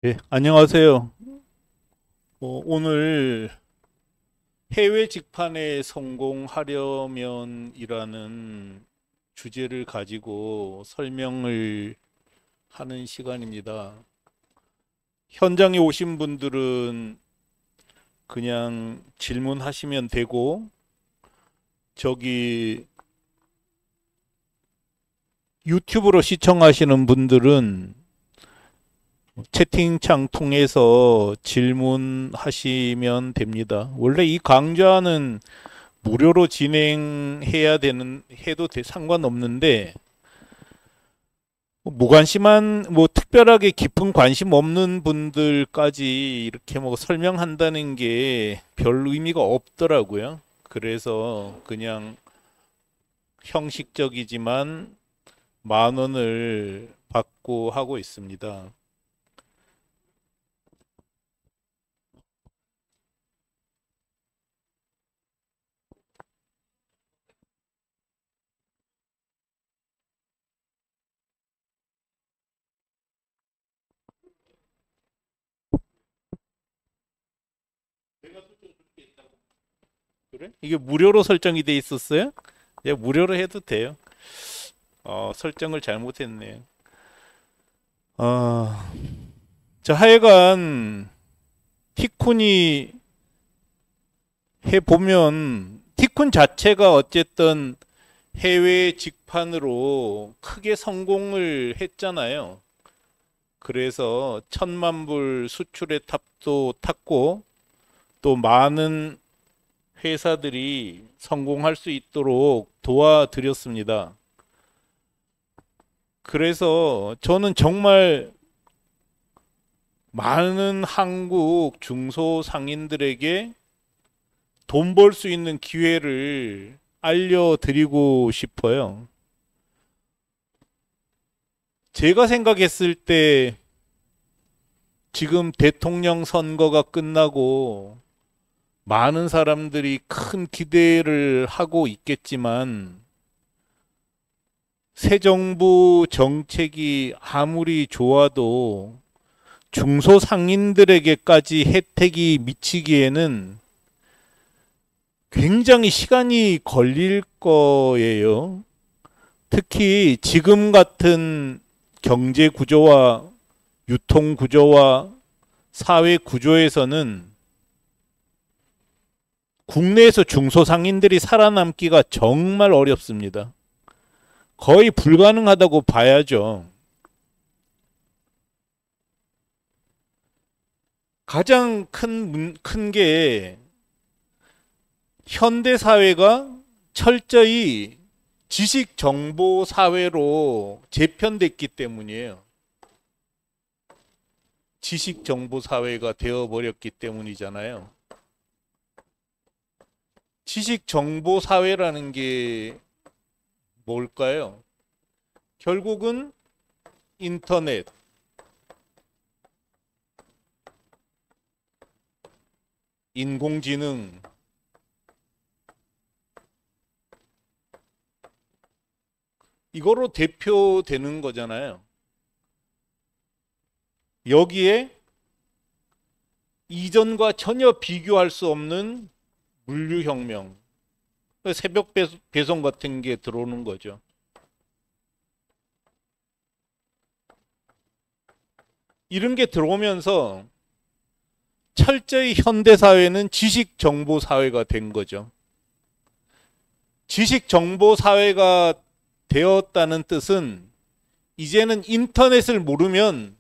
예, 안녕하세요. 오늘 해외 직판에 성공하려면이라는 주제를 가지고 설명을 하는 시간입니다. 현장에 오신 분들은 그냥 질문하시면 되고, 저기 유튜브로 시청하시는 분들은 채팅창 통해서 질문하시면 됩니다. 원래 이 강좌는 무료로 해도 상관없는데, 무관심한, 특별하게 깊은 관심 없는 분들까지 이렇게 설명한다는 게 별 의미가 없더라고요. 그래서 그냥 형식적이지만 10,000원을 받고 하고 있습니다. 그래? 이게 무료로 설정이 돼 있었어요? 예, 무료로 해도 돼요. 설정을 잘못했네요. 어, 하여간 티쿤이 해보면 티쿤 자체가 어쨌든 해외 직판으로 크게 성공을 했잖아요. 그래서 1,000,000불 수출의 탑도 탔고 또 많은 회사들이 성공할 수 있도록 도와드렸습니다. 그래서 저는 정말 많은 한국 중소상인들에게 돈 벌 수 있는 기회를 알려드리고 싶어요. 제가 생각했을 때 지금 대통령 선거가 끝나고 많은 사람들이 큰 기대를 하고 있겠지만 새 정부 정책이 아무리 좋아도 중소상인들에게까지 혜택이 미치기에는 굉장히 시간이 걸릴 거예요. 특히 지금 같은 경제 구조와 유통 구조와 사회 구조에서는 국내에서 중소상인들이 살아남기가 정말 어렵습니다. 거의 불가능하다고 봐야죠. 가장 큰 게 현대 사회가 철저히 지식 정보 사회로 재편됐기 때문이에요. 지식 정보 사회가 되어 버렸기 때문이잖아요. 지식 정보 사회라는 게 뭘까요? 결국은 인터넷, 인공지능, 이거로 대표되는 거잖아요. 여기에 이전과 전혀 비교할 수 없는 물류혁명, 새벽 배송 같은 게 들어오는 거죠. 이런 게 들어오면서 철저히 현대사회는 지식정보사회가 된 거죠. 지식정보사회가 되었다는 뜻은 이제는 인터넷을 모르면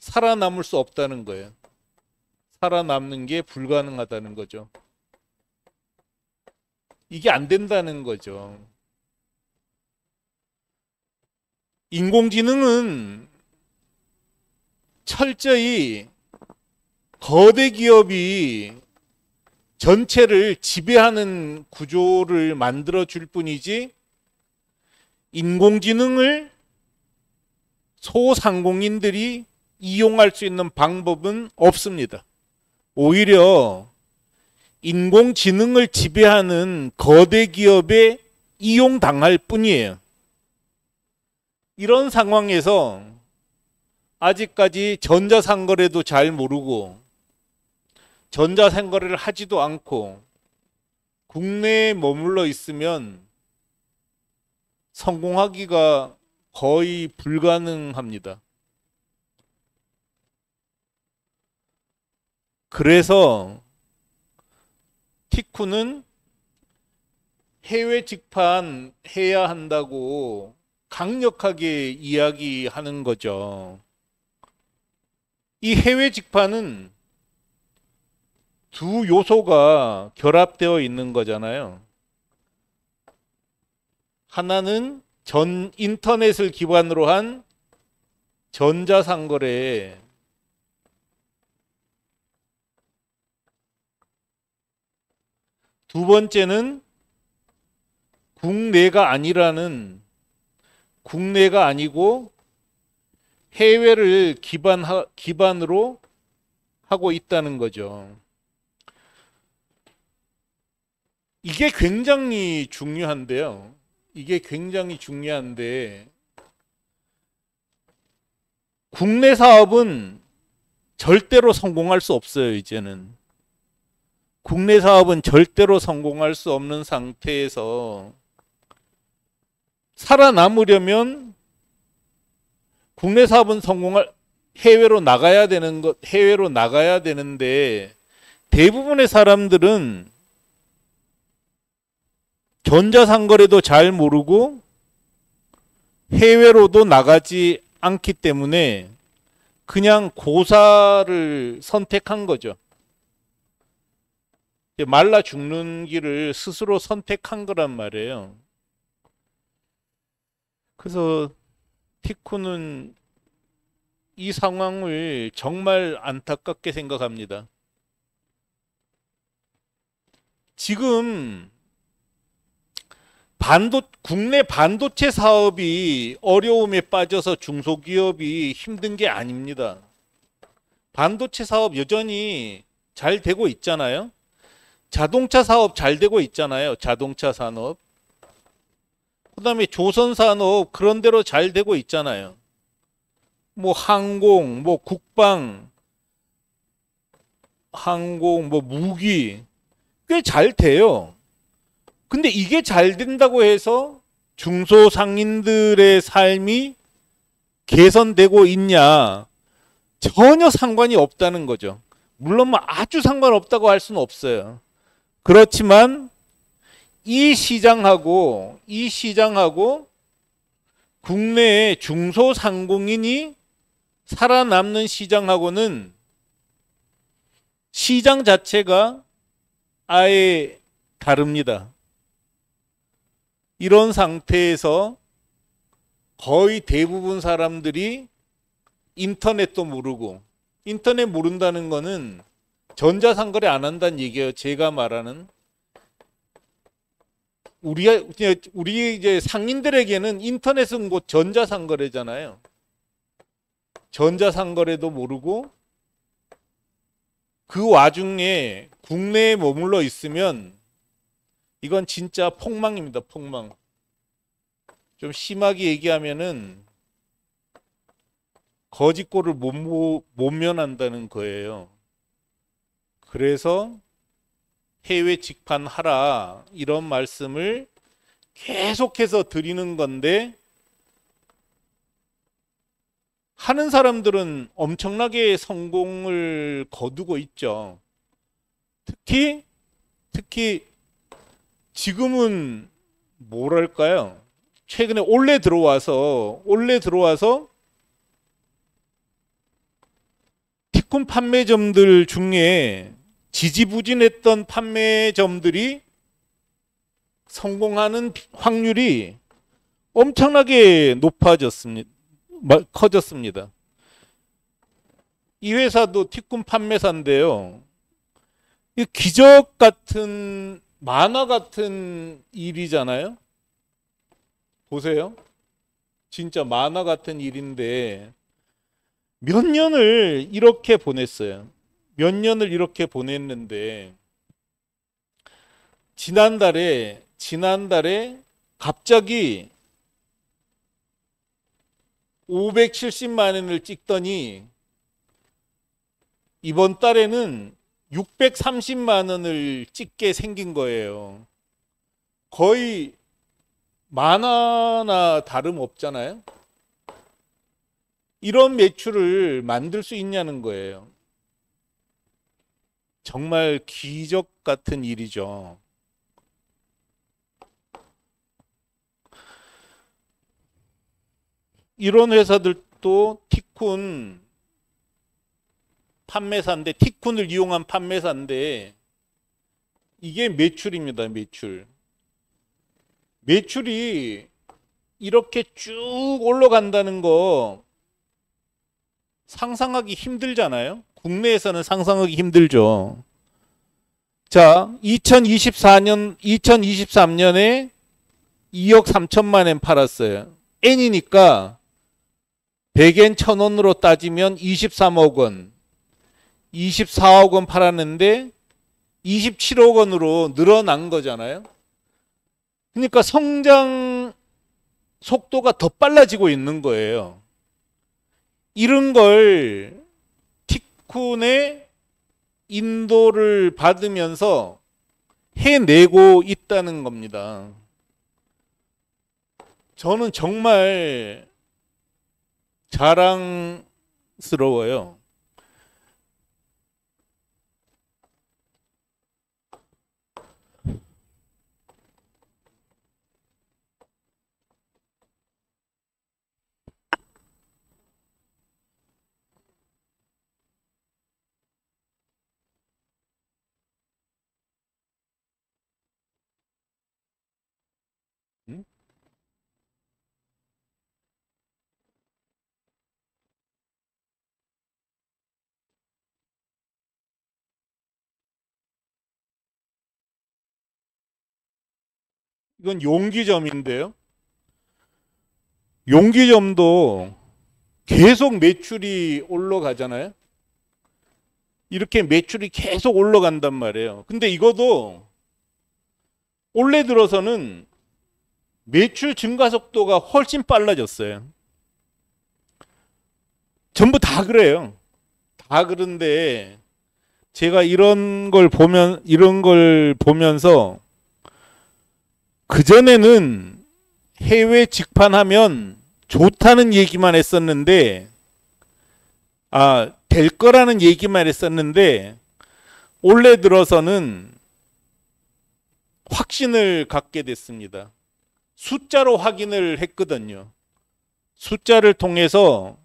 살아남을 수 없다는 거예요. 살아남는 게 불가능하다는 거죠. 이게 안 된다는 거죠. 인공지능은 철저히 거대 기업이 전체를 지배하는 구조를 만들어 줄 뿐이지 인공지능을 소상공인들이 이용할 수 있는 방법은 없습니다. 오히려 인공지능을 지배하는 거대 기업에 이용당할 뿐이에요. 이런 상황에서 아직까지 전자상거래도 잘 모르고 전자상거래를 하지도 않고 국내에 머물러 있으면 성공하기가 거의 불가능합니다. 그래서 티쿤은 해외 직판해야 한다고 강력하게 이야기하는 거죠. 이 해외 직판은 두 요소가 결합되어 있는 거잖아요. 하나는 인터넷을 기반으로 한 전자상거래, 두 번째는 국내가 아니고 해외를 기반으로 하고 있다는 거죠. 이게 굉장히 중요한데요. 이게 굉장히 중요한데 국내 사업은 절대로 성공할 수 없어요, 이제는. 국내 사업은 절대로 성공할 수 없는 상태에서 살아남으려면 국내 사업은 해외로 나가야 되는데 대부분의 사람들은 전자상거래도 잘 모르고 해외로도 나가지 않기 때문에 그냥 고사를 선택한 거죠. 말라 죽는 길을 스스로 선택한 거란 말이에요. 그래서 티쿤은 이 상황을 정말 안타깝게 생각합니다. 지금 국내 반도체 사업이 어려움에 빠져서 중소기업이 힘든 게 아닙니다. 반도체 사업 여전히 잘 되고 있잖아요. 자동차 사업 잘 되고 있잖아요. 자동차 산업. 그 다음에 조선산업 그런 대로 잘 되고 있잖아요. 뭐 항공, 뭐 국방, 뭐 무기 꽤 잘 돼요. 근데 이게 잘 된다고 해서 중소상인들의 삶이 개선되고 있냐? 전혀 상관이 없다는 거죠. 물론 뭐 아주 상관없다고 할 수는 없어요. 그렇지만 이 시장하고 국내의 중소상공인이 살아남는 시장하고는 시장 자체가 아예 다릅니다. 이런 상태에서 거의 대부분 사람들이 인터넷도 모르고, 인터넷 모른다는 거는 전자상거래 안 한다는 얘기예요. 제가 말하는. 우리 이제 상인들에게는 인터넷은 곧 전자상거래잖아요. 전자상거래도 모르고 그 와중에 국내에 머물러 있으면 이건 진짜 폭망입니다. 폭망. 좀 심하게 얘기하면은 거짓골을 못 면한다는 거예요. 그래서 해외 직판하라 이런 말씀을 계속해서 드리는 건데 하는 사람들은 엄청나게 성공을 거두고 있죠. 특히 지금은 뭐랄까요? 최근에 올해 들어와서 티쿤 판매점들 중에 지지부진했던 판매점들이 성공하는 확률이 엄청나게 커졌습니다. 이 회사도 티쿤 판매사인데요. 이 기적 같은 만화 같은 일이잖아요. 보세요. 진짜 만화 같은 일인데 몇 년을 이렇게 보냈어요. 몇 년을 이렇게 보냈는데 지난달에 갑자기 570만 원을 찍더니 이번 달에는 630만 원을 찍게 생긴 거예요. 거의 만화나 다름없잖아요. 이런 매출을 만들 수 있냐는 거예요. 정말 기적 같은 일이죠. 이런 회사들도 티쿤 판매사인데, 티쿤을 이용한 판매사인데, 이게 매출입니다. 매출이 이렇게 쭉 올라간다는 거 상상하기 힘들잖아요. 국내에서는 상상하기 힘들죠. 자, 2023년에 2억 3천만 원 팔았어요. N이니까 100엔 1,000원으로 따지면 23억 원, 24억 원 팔았는데 27억 원으로 늘어난 거잖아요. 그러니까 성장 속도가 더 빨라지고 있는 거예요. 이런 걸 티쿤의 인도를 받으면서 해내고 있다는 겁니다. 저는 정말 자랑스러워요. 음? 이건 용기점인데요. 용기점도 계속 매출이 올라가잖아요. 이렇게 매출이 계속 올라간단 말이에요. 근데 이것도 올해 들어서는 매출 증가 속도가 훨씬 빨라졌어요. 전부 다 그래요. 다 그런데 제가 이런 걸 보면서 그전에는 해외 직판하면 좋다는 얘기만 했었는데, 될 거라는 얘기만 했었는데, 올해 들어서는 확신을 갖게 됐습니다. 숫자로 확인을 했거든요. 숫자를 통해서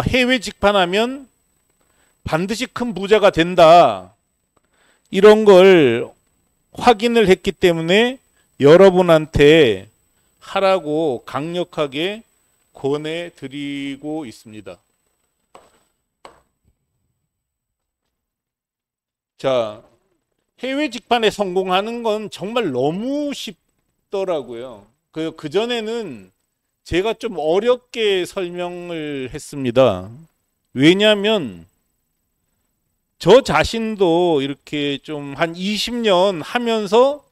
해외 직판하면 반드시 큰 부자가 된다. 이런 걸 확인을 했기 때문에 여러분한테 하라고 강력하게 권해드리고 있습니다. 자, 해외 직판에 성공하는 건 정말 너무 쉽더라고요. 그전에는 제가 좀 어렵게 설명을 했습니다. 왜냐하면 저 자신도 이렇게 좀 한 20년 하면서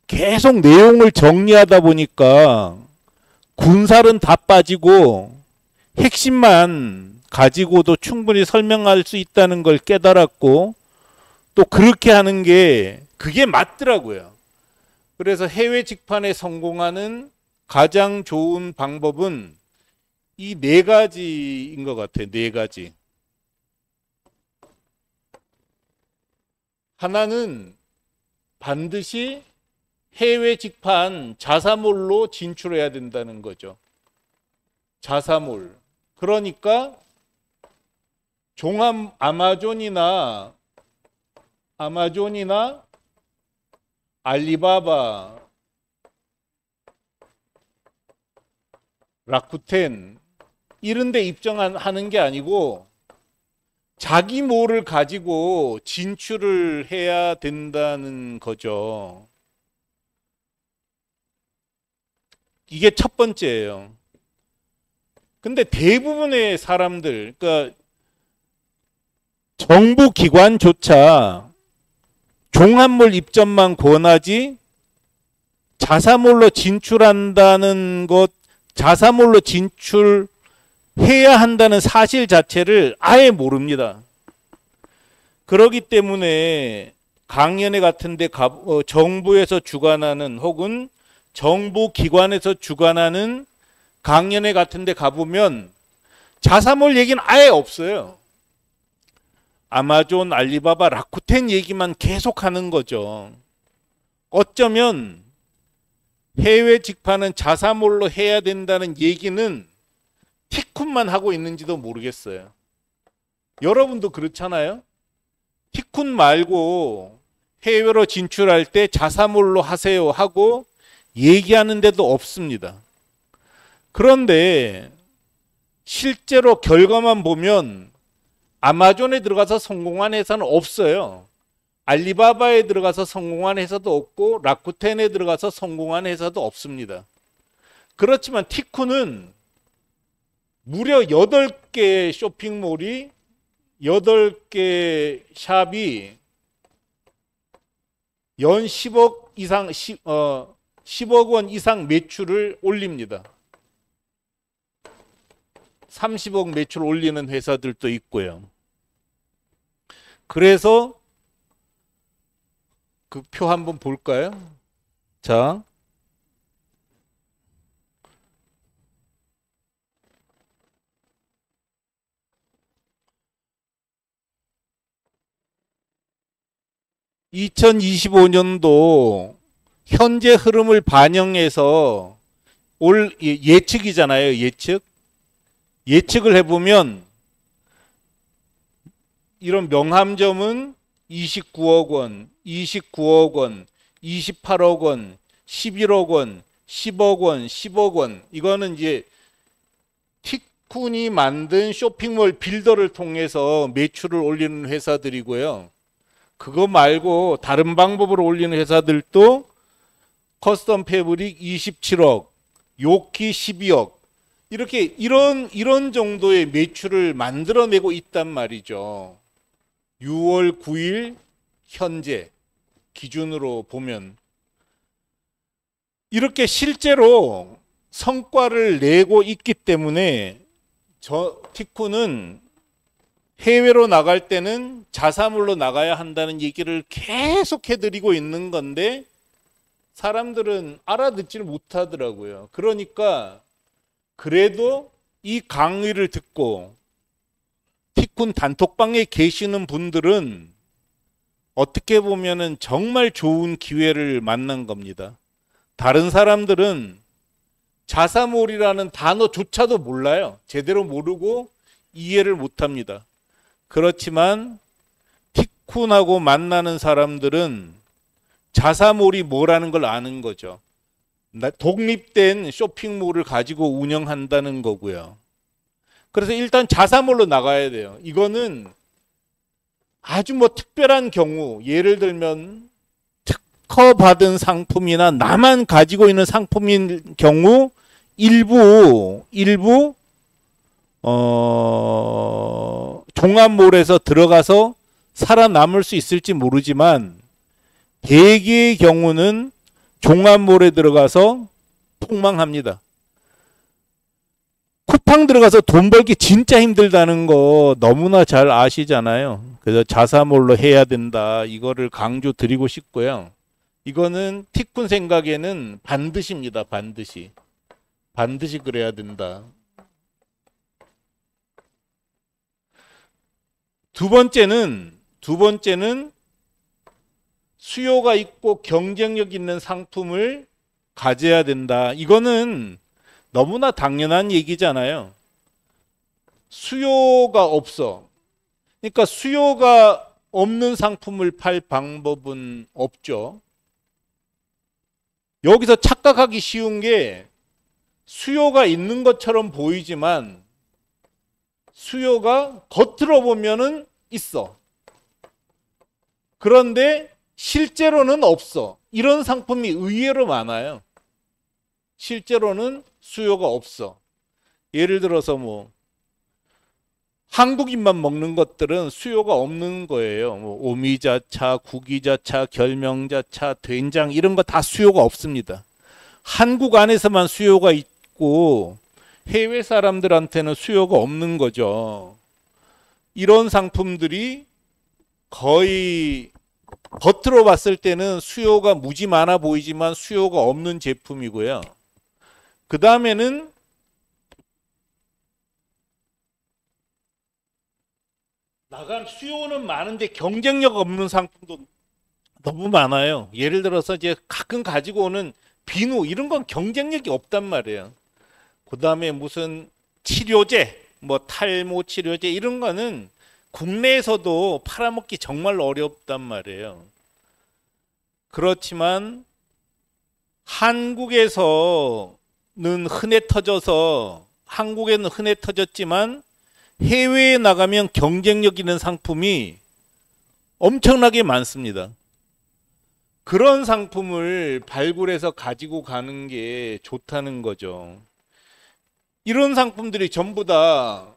계속 내용을 정리하다 보니까 군살은 다 빠지고 핵심만 가지고도 충분히 설명할 수 있다는 걸 깨달았고, 또 그렇게 하는 게 그게 맞더라고요. 그래서 해외 직판에 성공하는 가장 좋은 방법은 이 네 가지인 것 같아요. 네 가지. 하나는 반드시 해외 직판 자사몰로 진출해야 된다는 거죠. 자사몰. 그러니까 종합 아마존이나 알리바바, 라쿠텐 이런 데 입점하는 게 아니고 자기 몰을 가지고 진출을 해야 된다는 거죠. 이게 첫 번째예요. 근데 대부분의 사람들, 그러니까 정부 기관조차 종합몰 입점만 권하지 자사몰로 진출한다는 것, 자사몰로 진출해야 해야 한다는 사실 자체를 아예 모릅니다. 그렇기 때문에 강연회 같은 데 정부에서 주관하는 혹은 정부 기관에서 주관하는 강연회 같은 데 가보면 자사몰 얘기는 아예 없어요. 아마존, 알리바바, 라쿠텐 얘기만 계속하는 거죠. 어쩌면 해외 직파는 자사몰로 해야 된다는 얘기는 티쿤만 하고 있는지도 모르겠어요. 여러분도 그렇잖아요. 티쿤 말고 해외로 진출할 때 자사몰로 하세요 하고 얘기하는 데도 없습니다. 그런데 실제로 결과만 보면 아마존에 들어가서 성공한 회사는 없어요. 알리바바에 들어가서 성공한 회사도 없고 라쿠텐에 들어가서 성공한 회사도 없습니다. 그렇지만 티쿤은 무려 8개 쇼핑몰이 8개 샵이 연 10억 이상 10억 원 이상 매출을 올립니다. 30억 매출 올리는 회사들도 있고요. 그래서 그 표 한번 볼까요? 자, (2025년도) 현재 흐름을 반영해서 올 예측이잖아요. 예측을 해보면 이런 명함점은 29억 원, 29억 원, 28억 원, 11억 원, 10억 원, 10억 원. 이거는 이제 티쿤이 만든 쇼핑몰 빌더를 통해서 매출을 올리는 회사들이고요. 그거 말고 다른 방법으로 올리는 회사들도 커스텀 패브릭 27억, 요키 12억. 이렇게 이런 정도의 매출을 만들어내고 있단 말이죠. 6월 9일 현재 기준으로 보면 이렇게 실제로 성과를 내고 있기 때문에 티쿤은 해외로 나갈 때는 자사몰로 나가야 한다는 얘기를 계속 해드리고 있는 건데 사람들은 알아듣지를 못하더라고요. 그러니까 그래도 이 강의를 듣고 티쿤 단톡방에 계시는 분들은 어떻게 보면은 정말 좋은 기회를 만난 겁니다. 다른 사람들은 자사몰이라는 단어조차도 몰라요. 제대로 모르고 이해를 못합니다. 그렇지만 티쿤하고 만나는 사람들은 자사몰이 뭐라는 걸 아는 거죠. 독립된 쇼핑몰을 가지고 운영한다는 거고요. 그래서 일단 자사몰로 나가야 돼요. 이거는 아주 특별한 경우, 예를 들면 특허받은 상품이나 나만 가지고 있는 상품인 경우 일부 종합몰에서 들어가서 살아남을 수 있을지 모르지만 대개의 경우는 종합몰에 들어가서 폭망합니다. 쿠팡 들어가서 돈 벌기 진짜 힘들다는 거 너무나 잘 아시잖아요. 그래서 자사몰로 해야 된다. 이거를 강조 드리고 싶고요. 이거는 티쿤 생각에는 반드시입니다. 반드시 그래야 된다. 두 번째는 수요가 있고 경쟁력 있는 상품을 가져야 된다. 이거는 너무나 당연한 얘기잖아요. 수요가 없어. 그러니까 수요가 없는 상품을 팔 방법은 없죠. 여기서 착각하기 쉬운 게 수요가 있는 것처럼 보이지만 수요가 겉으로 보면은 있어. 그런데 실제로는 없어. 이런 상품이 의외로 많아요. 실제로는 수요가 없어. 예를 들어서 한국인만 먹는 것들은 수요가 없는 거예요. 오미자차, 구기자차, 결명자차, 된장 이런 거 다 수요가 없습니다. 한국 안에서만 수요가 있고 해외 사람들한테는 수요가 없는 거죠. 이런 상품들이 거의 겉으로 봤을 때는 수요가 무지 많아 보이지만 수요가 없는 제품이고요. 그 다음에는 나간 수요는 많은데 경쟁력 없는 상품도 너무 많아요. 예를 들어서 이제 가끔 가지고 오는 비누 이런 건 경쟁력이 없단 말이에요. 그 다음에 무슨 치료제, 뭐 탈모 치료제 이런 거는 국내에서도 팔아먹기 정말 어렵단 말이에요. 그렇지만 한국에서는 흔해 터져서 한국에는 흔해 터졌지만 해외에 나가면 경쟁력 있는 상품이 엄청나게 많습니다. 그런 상품을 발굴해서 가지고 가는 게 좋다는 거죠. 이런 상품들이 전부 다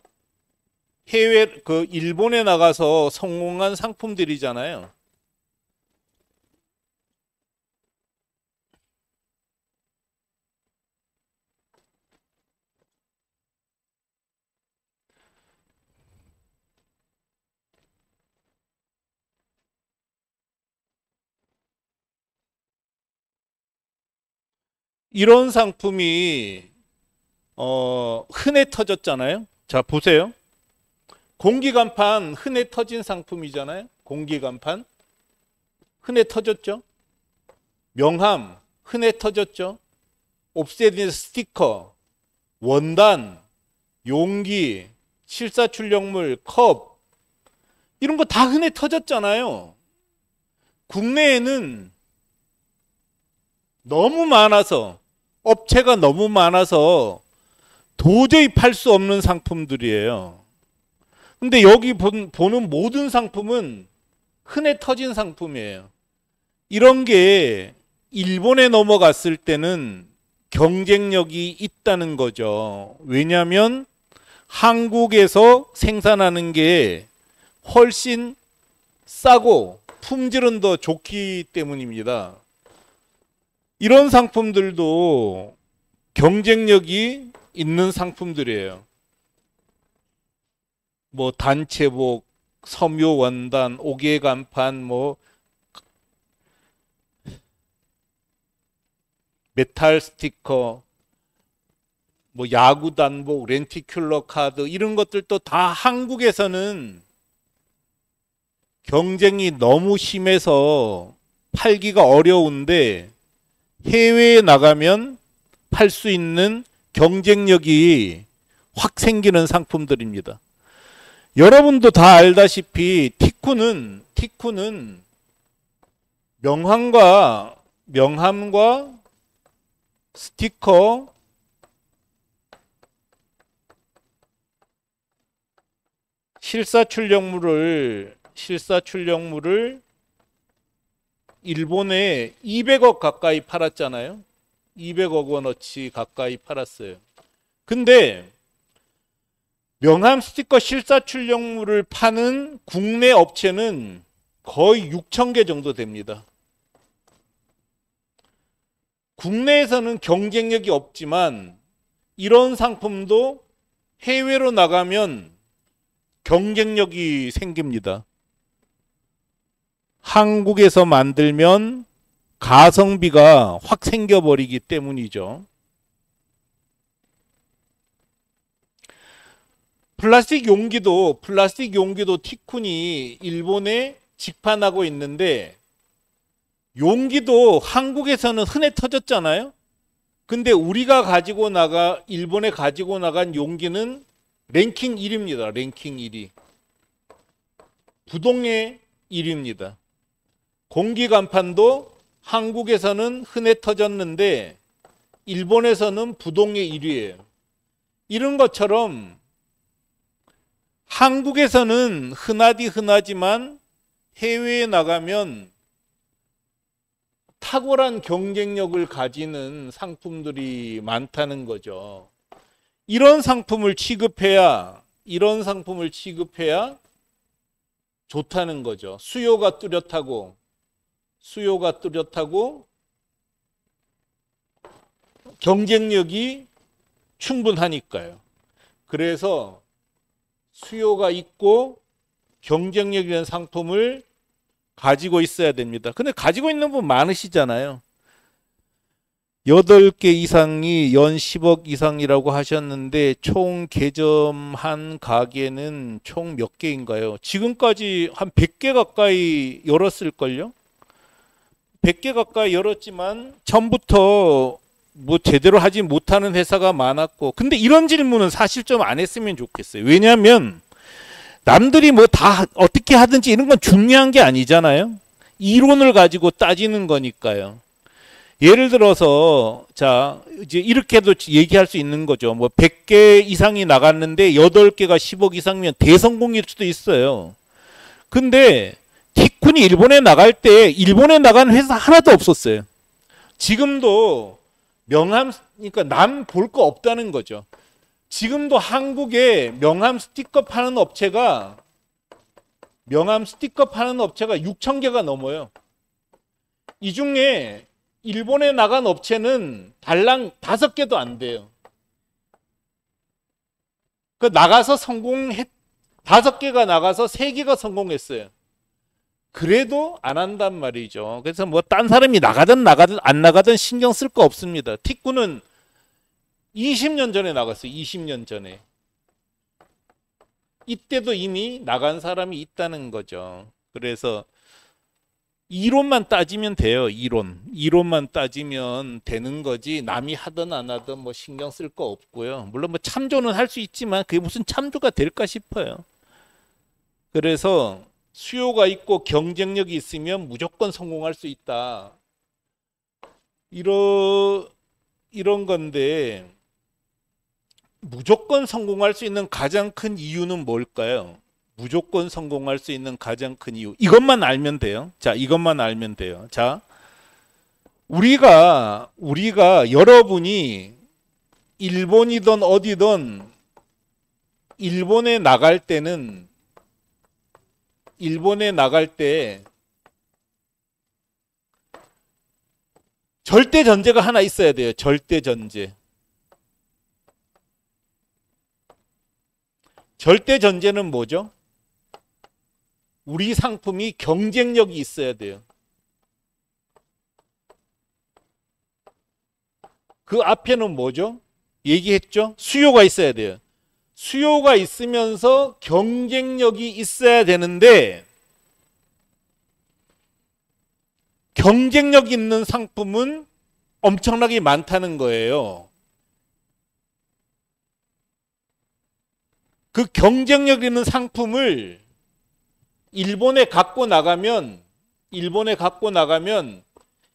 해외 일본에 나가서 성공한 상품들이잖아요. 이런 상품이 흔해 터졌잖아요. 자, 보세요. 공기간판 흔해 터진 상품이잖아요. 공기간판 흔해 터졌죠. 명함 흔해 터졌죠. 옵세디언 스티커, 원단, 용기, 실사출력물, 컵 이런 거 다 흔해 터졌잖아요. 국내에는 너무 많아서 업체가 너무 많아서 도저히 팔 수 없는 상품들이에요. 근데 여기 보는 모든 상품은 흔해 터진 상품이에요. 이런 게 일본에 넘어갔을 때는 경쟁력이 있다는 거죠. 왜냐하면 한국에서 생산하는 게 훨씬 싸고 품질은 더 좋기 때문입니다. 이런 상품들도 경쟁력이 있는 상품들이에요. 뭐 단체복, 섬유 원단, 옥외 간판, 뭐 메탈 스티커, 뭐 야구 단복, 렌티큘러 카드 이런 것들도 다 한국에서는 경쟁이 너무 심해서 팔기가 어려운데 해외에 나가면 팔 수 있는 경쟁력이 확 생기는 상품들입니다. 여러분도 다 알다시피 티쿠는 명함과 스티커, 실사출력물을 일본에 200억 가까이 팔았잖아요. 200억 원어치 가까이 팔았어요. 근데 명함, 스티커, 실사출력물을 파는 국내 업체는 거의 6천 개 정도 됩니다. 국내에서는 경쟁력이 없지만 이런 상품도 해외로 나가면 경쟁력이 생깁니다. 한국에서 만들면 가성비가 확 생겨버리기 때문이죠. 플라스틱 용기도 티쿤이 일본에 직판하고 있는데 용기도 한국에서는 흔해 터졌잖아요. 근데 우리가 일본에 가지고 나간 용기는 랭킹 1위입니다. 랭킹 1위. 부동의 1위입니다. 공기간판도 한국에서는 흔해 터졌는데 일본에서는 부동의 1위예요. 이런 것처럼 한국에서는 흔하지만 해외에 나가면 탁월한 경쟁력을 가지는 상품들이 많다는 거죠. 이런 상품을 취급해야 좋다는 거죠. 수요가 뚜렷하고 경쟁력이 충분하니까요. 그래서 수요가 있고 경쟁력 있는 상품을 가지고 있어야 됩니다. 근데 가지고 있는 분 많으시잖아요. 8개 이상이 연 10억 이상이라고 하셨는데 총 개점한 가게는 총 몇 개인가요? 지금까지 한 100개 가까이 열었을걸요? 100개 가까이 열었지만 처음부터 뭐 제대로 하지 못하는 회사가 많았고, 근데 이런 질문은 사실 좀 안 했으면 좋겠어요. 왜냐하면 남들이 뭐 다 어떻게 하든지 이런 건 중요한 게 아니잖아요. 이론을 가지고 따지는 거니까요. 예를 들어서 자 이제 이렇게도 얘기할 수 있는 거죠. 뭐 100개 이상이 나갔는데 8개가 10억 이상이면 대성공일 수도 있어요. 근데 티쿤이 일본에 나갈 때 일본에 나간 회사 하나도 없었어요. 지금도 그러니까 남 볼 거 없다는 거죠. 지금도 한국에 명함 스티커 파는 업체가 6,000개가 넘어요. 이 중에 일본에 나간 업체는 달랑 5개도 안 돼요. 그 나가서 5개가 나가서 3개가 성공했어요. 그래도 안 한단 말이죠. 그래서 뭐 딴 사람이 나가든 안 나가든 신경 쓸 거 없습니다. 티쿠는 20년 전에 나갔어요. 20년 전에. 이때도 이미 나간 사람이 있다는 거죠. 그래서 이론만 따지면 돼요. 이론만 따지면 되는 거지 남이 하든 안 하든 뭐 신경 쓸 거 없고요. 물론 뭐 참조는 할 수 있지만 그게 무슨 참조가 될까 싶어요. 그래서 수요가 있고 경쟁력이 있으면 무조건 성공할 수 있다. 이런 건데 무조건 성공할 수 있는 가장 큰 이유는 뭘까요? 무조건 성공할 수 있는 가장 큰 이유. 이것만 알면 돼요. 자, 이것만 알면 돼요. 자, 우리가 여러분이 일본이든 어디든 일본에 나갈 때 절대 전제가 하나 있어야 돼요. 절대 전제. 절대 전제는 뭐죠? 우리 상품이 경쟁력이 있어야 돼요. 그 앞에는 뭐죠? 얘기했죠? 수요가 있어야 돼요. 수요가 있으면서 경쟁력이 있어야 되는데 경쟁력 있는 상품은 엄청나게 많다는 거예요. 그 경쟁력 있는 상품을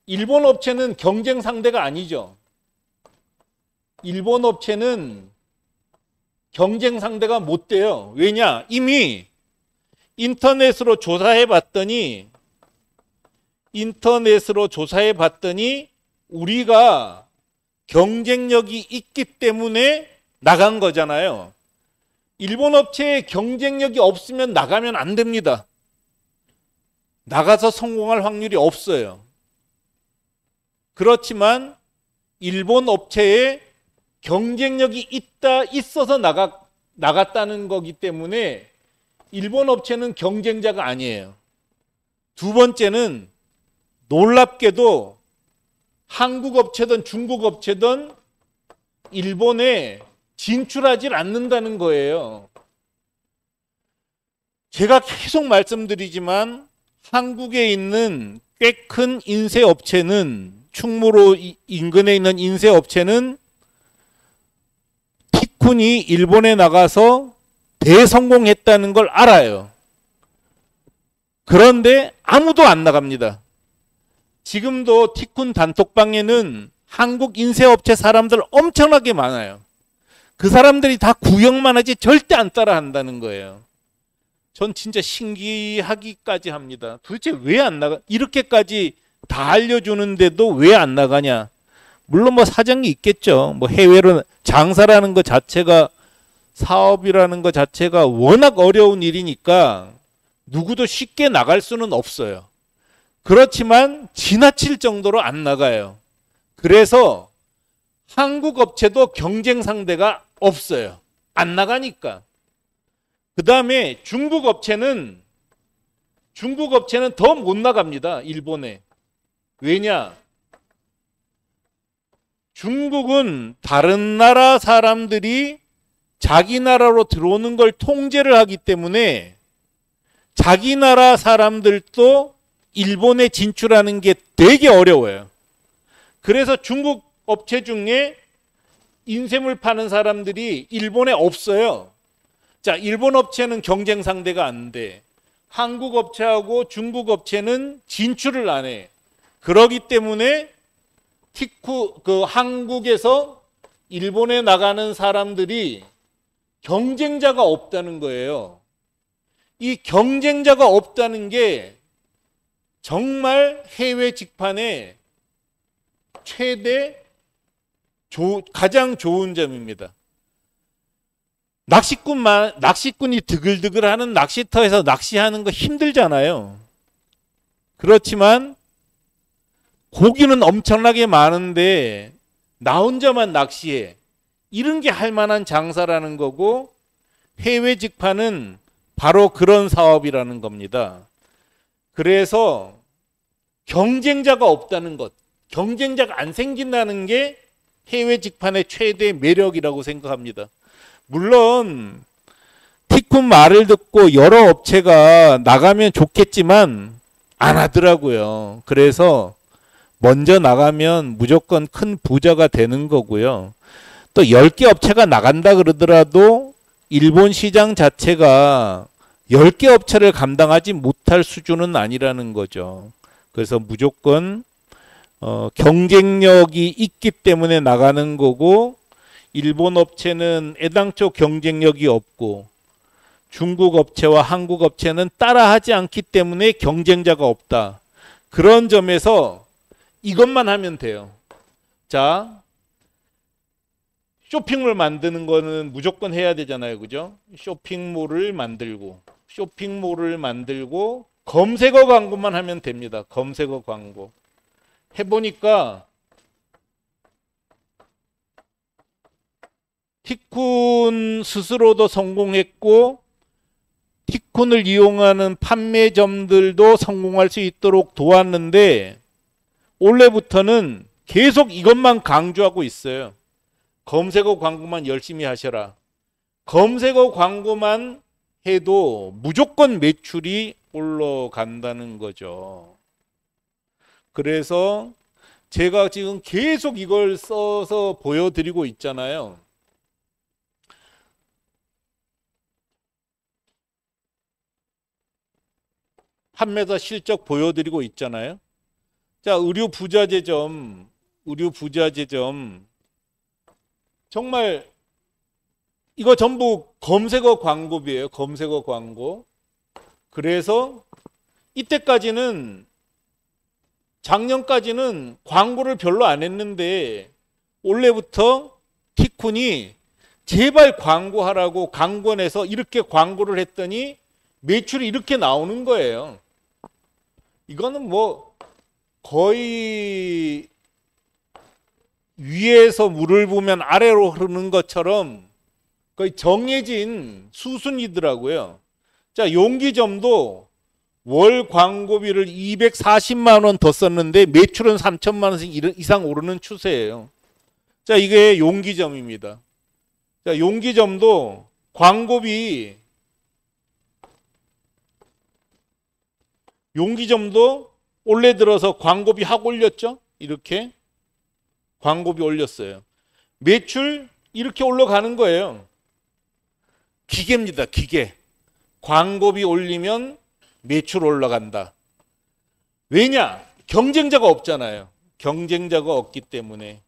일본 업체는 경쟁 상대가 아니죠. 일본 업체는 경쟁 상대가 못 돼요. 왜냐? 이미 인터넷으로 조사해 봤더니 우리가 경쟁력이 있기 때문에 나간 거잖아요. 일본 업체에 경쟁력이 없으면 나가면 안 됩니다. 나가서 성공할 확률이 없어요. 그렇지만 일본 업체에 경쟁력이 있어서 나갔다는 거기 때문에 일본 업체는 경쟁자가 아니에요. 두 번째는 놀랍게도 한국 업체든 중국 업체든 일본에 진출하지 않는다는 거예요. 제가 계속 말씀드리지만 한국에 있는 꽤 큰 인쇄업체는 충무로 인근에 있는 인쇄업체는 티쿤이 일본에 나가서 대성공했다는 걸 알아요. 그런데 아무도 안 나갑니다. 지금도 티쿤 단톡방에는 한국 인쇄업체 사람들 엄청나게 많아요. 그 사람들이 다 구경만 하지 절대 안 따라 한다는 거예요. 전 진짜 신기하기까지 합니다. 도대체 왜 안 나가? 이렇게까지 다 알려주는데도 왜 안 나가냐? 물론 뭐 사정이 있겠죠. 뭐 해외로 장사라는 것 자체가, 사업이라는 것 자체가 워낙 어려운 일이니까 누구도 쉽게 나갈 수는 없어요. 그렇지만 지나칠 정도로 안 나가요. 그래서 한국 업체도 경쟁 상대가 없어요. 안 나가니까. 그 다음에 중국 업체는 더 못 나갑니다. 일본에. 왜냐? 중국은 다른 나라 사람들이 자기 나라로 들어오는 걸 통제를 하기 때문에 자기 나라 사람들도 일본에 진출하는 게 되게 어려워요. 그래서 중국 업체 중에 인쇄물 파는 사람들이 일본에 없어요. 자, 일본 업체는 경쟁 상대가 안 돼. 한국 업체하고 중국 업체는 진출을 안 해. 그러기 때문에 한국에서 일본에 나가는 사람들이 경쟁자가 없다는 거예요. 이 경쟁자가 없다는 게 정말 해외 직판의 가장 좋은 점입니다. 낚시꾼이 드글드글하는 낚시터에서 낚시하는 거 힘들잖아요. 그렇지만 고기는 엄청나게 많은데 나 혼자만 낚시해. 이런 게 할 만한 장사라는 거고, 해외 직판은 바로 그런 사업이라는 겁니다. 그래서 경쟁자가 없다는 것, 경쟁자가 안 생긴다는 게 해외 직판의 최대 매력이라고 생각합니다. 물론 티쿤 말을 듣고 여러 업체가 나가면 좋겠지만 안 하더라고요. 그래서 먼저 나가면 무조건 큰 부자가 되는 거고요. 또 10개 업체가 나간다 그러더라도 일본 시장 자체가 10개 업체를 감당하지 못할 수준은 아니라는 거죠. 그래서 무조건 경쟁력이 있기 때문에 나가는 거고, 일본 업체는 애당초 경쟁력이 없고 중국 업체와 한국 업체는 따라하지 않기 때문에 경쟁자가 없다. 그런 점에서 이것만 하면 돼요. 자, 쇼핑몰 만드는 거는 무조건 해야 되잖아요. 그죠? 쇼핑몰을 만들고 검색어 광고만 하면 됩니다. 검색어 광고. 해보니까 티쿤 스스로도 성공했고 티쿤을 이용하는 판매점들도 성공할 수 있도록 도왔는데, 올해부터는 계속 이것만 강조하고 있어요. 검색어 광고만 열심히 하셔라. 검색어 광고만 해도 무조건 매출이 올라간다는 거죠. 그래서 제가 지금 계속 이걸 써서 보여드리고 있잖아요. 판매사 실적 보여드리고 있잖아요. 자, 의류 부자재점 정말 이거 전부 검색어 광고비예요. 검색어 광고. 그래서 이때까지는, 작년까지는 광고를 별로 안 했는데 올해부터 티쿤이 제발 광고하라고 강권해서 이렇게 광고를 했더니 매출이 이렇게 나오는 거예요. 이거는 뭐 거의 위에서 물을 부으면 아래로 흐르는 것처럼 거의 정해진 수순이더라고요. 자, 용기점도 월 광고비를 240만 원 더 썼는데 매출은 3천만 원 이상 오르는 추세예요. 자, 이게 용기점입니다. 자, 용기점도 올해 들어서 광고비 확 올렸죠? 이렇게 광고비 올렸어요. 매출 이렇게 올라가는 거예요. 기계입니다. 기계. 광고비 올리면 매출 올라간다. 왜냐? 경쟁자가 없잖아요. 경쟁자가 없기 때문에.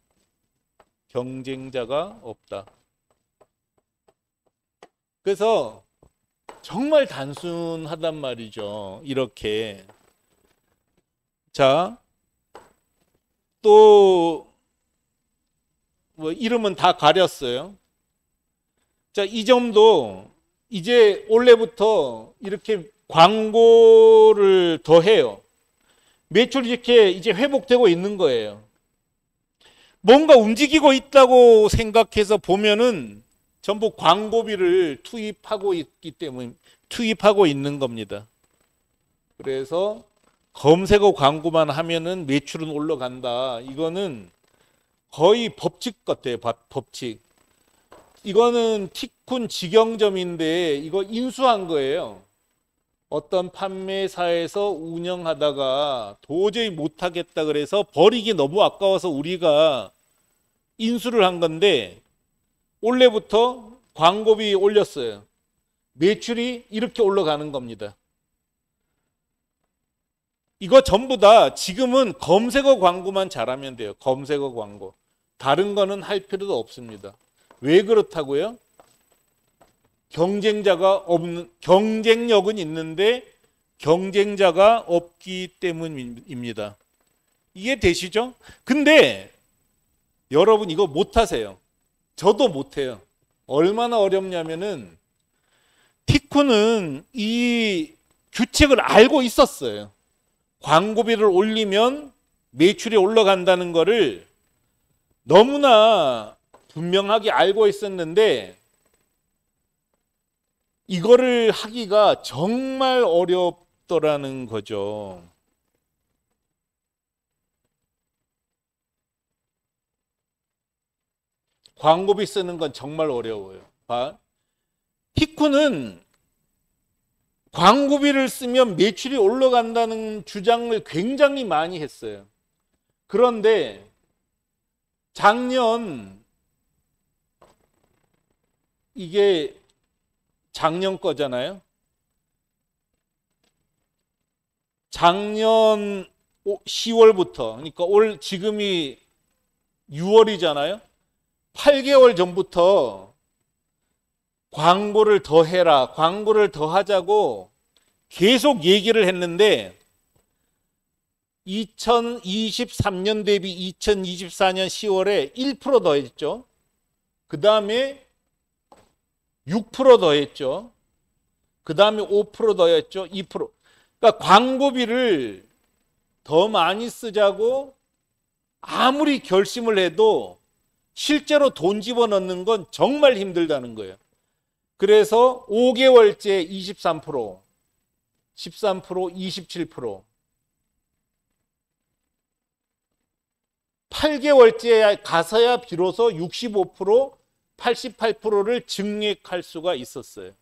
경쟁자가 없다. 그래서 정말 단순하단 말이죠. 이렇게. 자, 또 뭐 이름은 다 가렸어요. 자, 이 점도 이제 올해부터 이렇게 광고를 더 해요. 매출이 이렇게 이제 회복되고 있는 거예요. 뭔가 움직이고 있다고 생각해서 보면은 전부 광고비를 투입하고 있기 때문에 투입하고 있는 겁니다. 그래서 검색어 광고만 하면은 매출은 올라간다. 이거는 거의 법칙 같아요. 법칙. 이거는 티쿤 직영점인데 이거 인수한 거예요. 어떤 판매사에서 운영하다가 도저히 못하겠다 그래서 버리기 너무 아까워서 우리가 인수를 한 건데 올해부터 광고비 올렸어요. 매출이 이렇게 올라가는 겁니다. 이거 전부 다 지금은 검색어 광고만 잘하면 돼요. 검색어 광고. 다른 거는 할 필요도 없습니다. 왜 그렇다고요? 경쟁력은 있는데 경쟁자가 없기 때문입니다. 이해되시죠? 근데 여러분 이거 못하세요. 저도 못해요. 얼마나 어렵냐면은 티쿤은 이 규칙을 알고 있었어요. 광고비를 올리면 매출이 올라간다는 거를 너무나 분명하게 알고 있었는데 이거를 하기가 정말 어렵더라는 거죠. 광고비 쓰는 건 정말 어려워요. 티쿤은 광고비를 쓰면 매출이 올라간다는 주장을 굉장히 많이 했어요. 그런데 이게 작년 거잖아요. 작년 10월부터, 그러니까 지금이 6월이잖아요. 8개월 전부터 광고를 더 해라, 광고를 더 하자고 계속 얘기를 했는데 2023년 대비 2024년 10월에 1% 더 했죠. 그 다음에 6% 더 했죠. 그 다음에 5% 더 했죠. 2%. 그러니까 광고비를 더 많이 쓰자고 아무리 결심을 해도 실제로 돈 집어넣는 건 정말 힘들다는 거예요. 그래서 5개월째 23%, 13%, 27%, 8개월째 가서야 비로소 65%, 88%를 증액할 수가 있었어요.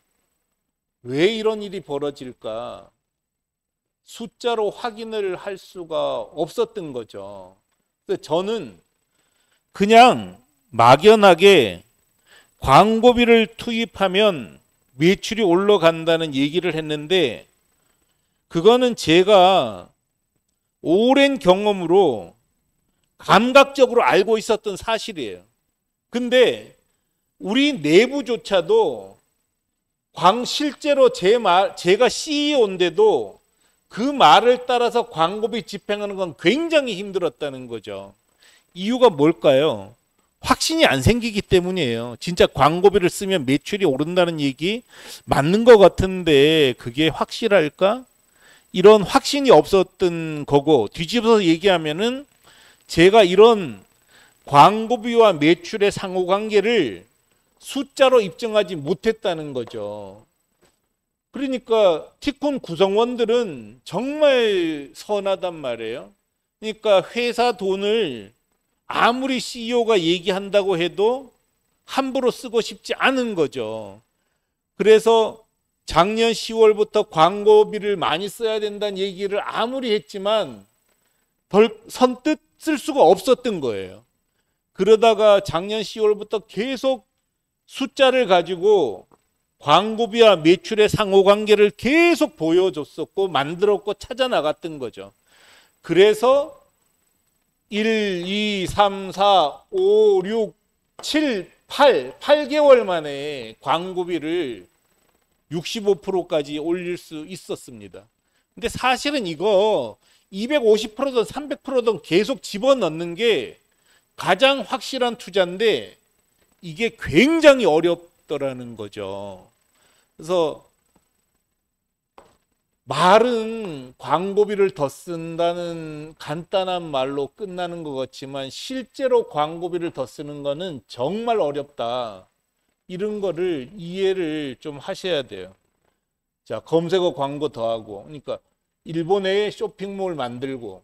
왜 이런 일이 벌어질까? 숫자로 확인을 할 수가 없었던 거죠. 그래서 저는 그냥 막연하게 광고비를 투입하면 매출이 올라간다는 얘기를 했는데 그거는 제가 오랜 경험으로 감각적으로 알고 있었던 사실이에요. 근데 우리 내부조차도 실제로 제가 CEO인데도 그 말을 따라서 광고비 집행하는 건 굉장히 힘들었다는 거죠. 이유가 뭘까요? 확신이 안 생기기 때문이에요. 진짜 광고비를 쓰면 매출이 오른다는 얘기 맞는 것 같은데 그게 확실할까? 이런 확신이 없었던 거고, 뒤집어서 얘기하면은 제가 이런 광고비와 매출의 상호관계를 숫자로 입증하지 못했다는 거죠. 그러니까 티쿤 구성원들은 정말 선하단 말이에요. 그러니까 회사 돈을 아무리 CEO가 얘기한다고 해도 함부로 쓰고 싶지 않은 거죠. 그래서 작년 10월부터 광고비를 많이 써야 된다는 얘기를 아무리 했지만 선뜻 쓸 수가 없었던 거예요. 그러다가 작년 10월부터 계속 숫자를 가지고 광고비와 매출의 상호관계를 계속 보여줬었고 만들었고 찾아나갔던 거죠. 그래서 1, 2, 3, 4, 5, 6, 7, 8개월 만에 광고비를 65%까지 올릴 수 있었습니다. 근데 사실은 이거 250%든 300%든 계속 집어넣는 게 가장 확실한 투자인데 이게 굉장히 어렵더라는 거죠. 그래서 말은 광고비를 더 쓴다는 간단한 말로 끝나는 것 같지만 실제로 광고비를 더 쓰는 거는 정말 어렵다. 이런 거를 이해를 좀 하셔야 돼요. 자, 검색어 광고 더하고, 그러니까 일본에 쇼핑몰 만들고,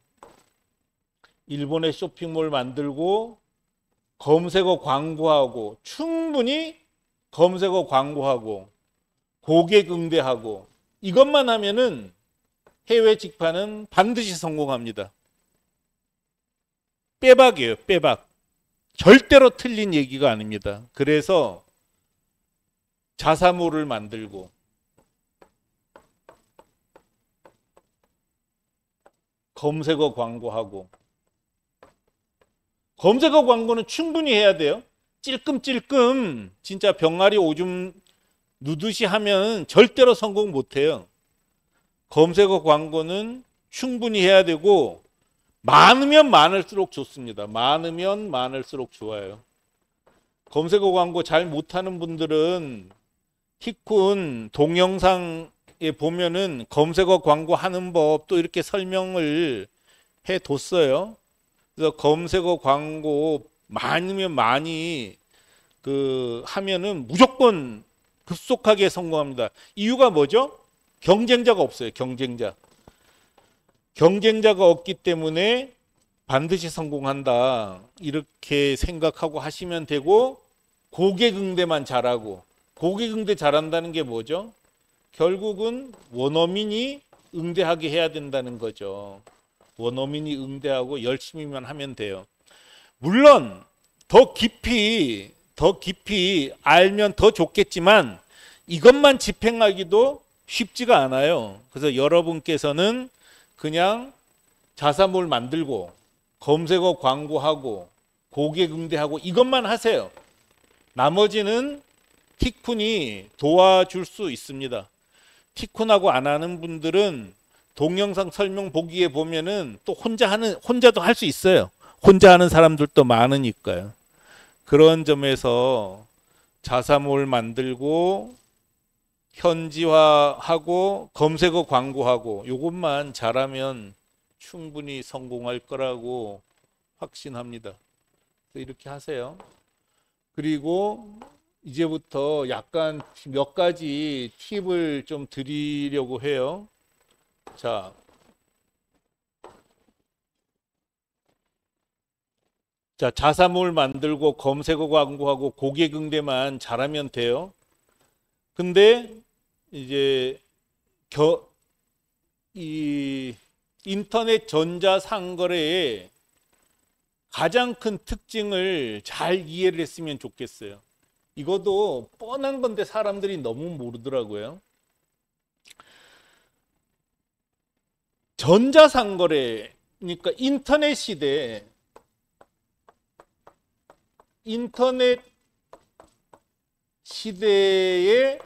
검색어 광고하고, 충분히 검색어 광고하고, 고객 응대하고, 이것만 하면은 해외 직판은 반드시 성공합니다. 빼박이에요, 빼박. 절대로 틀린 얘기가 아닙니다. 그래서 자사몰을 만들고, 검색어 광고하고, 검색어 광고는 충분히 해야 돼요. 찔끔찔끔 진짜 병아리 오줌 누듯이 하면 절대로 성공 못해요. 검색어 광고는 충분히 해야 되고 많으면 많을수록 좋습니다. 많으면 많을수록 좋아요. 검색어 광고 잘 못하는 분들은 티쿤 동영상에 보면은 검색어 광고 하는 법 또 이렇게 설명을 해뒀어요. 그래서 검색어 광고 많으면 많이 하면은 무조건 급속하게 성공합니다. 이유가 뭐죠? 경쟁자가 없어요. 경쟁자가 없기 때문에 반드시 성공한다. 이렇게 생각하고 하시면 되고, 고객 응대만 잘하고, 고객 응대 잘한다는 게 뭐죠? 결국은 원어민이 응대하게 해야 된다는 거죠. 원어민이 응대하고 열심히만 하면 돼요. 물론 더 깊이 알면 더 좋겠지만 이것만 집행하기도 쉽지가 않아요. 그래서 여러분께서는 그냥 자사몰 만들고 검색어 광고하고 고객 응대하고 이것만 하세요. 나머지는 티쿤이 도와줄 수 있습니다. 티쿤하고 안 하는 분들은 동영상 설명 보기에 보면은 또 혼자도 할 수 있어요. 혼자 하는 사람들도 많으니까요. 그런 점에서 자사몰 만들고 현지화하고 검색어 광고하고 이것만 잘하면 충분히 성공할 거라고 확신합니다. 이렇게 하세요. 그리고 이제부터 약간 몇 가지 팁을 좀 드리려고 해요. 자, 자사몰 만들고 검색어 광고하고 고객 응대만 잘하면 돼요. 근데 이제 이 인터넷 전자상거래의 가장 큰 특징을 잘 이해를 했으면 좋겠어요. 이것도 뻔한 건데 사람들이 너무 모르더라고요. 전자상거래, 그러니까 인터넷 시대의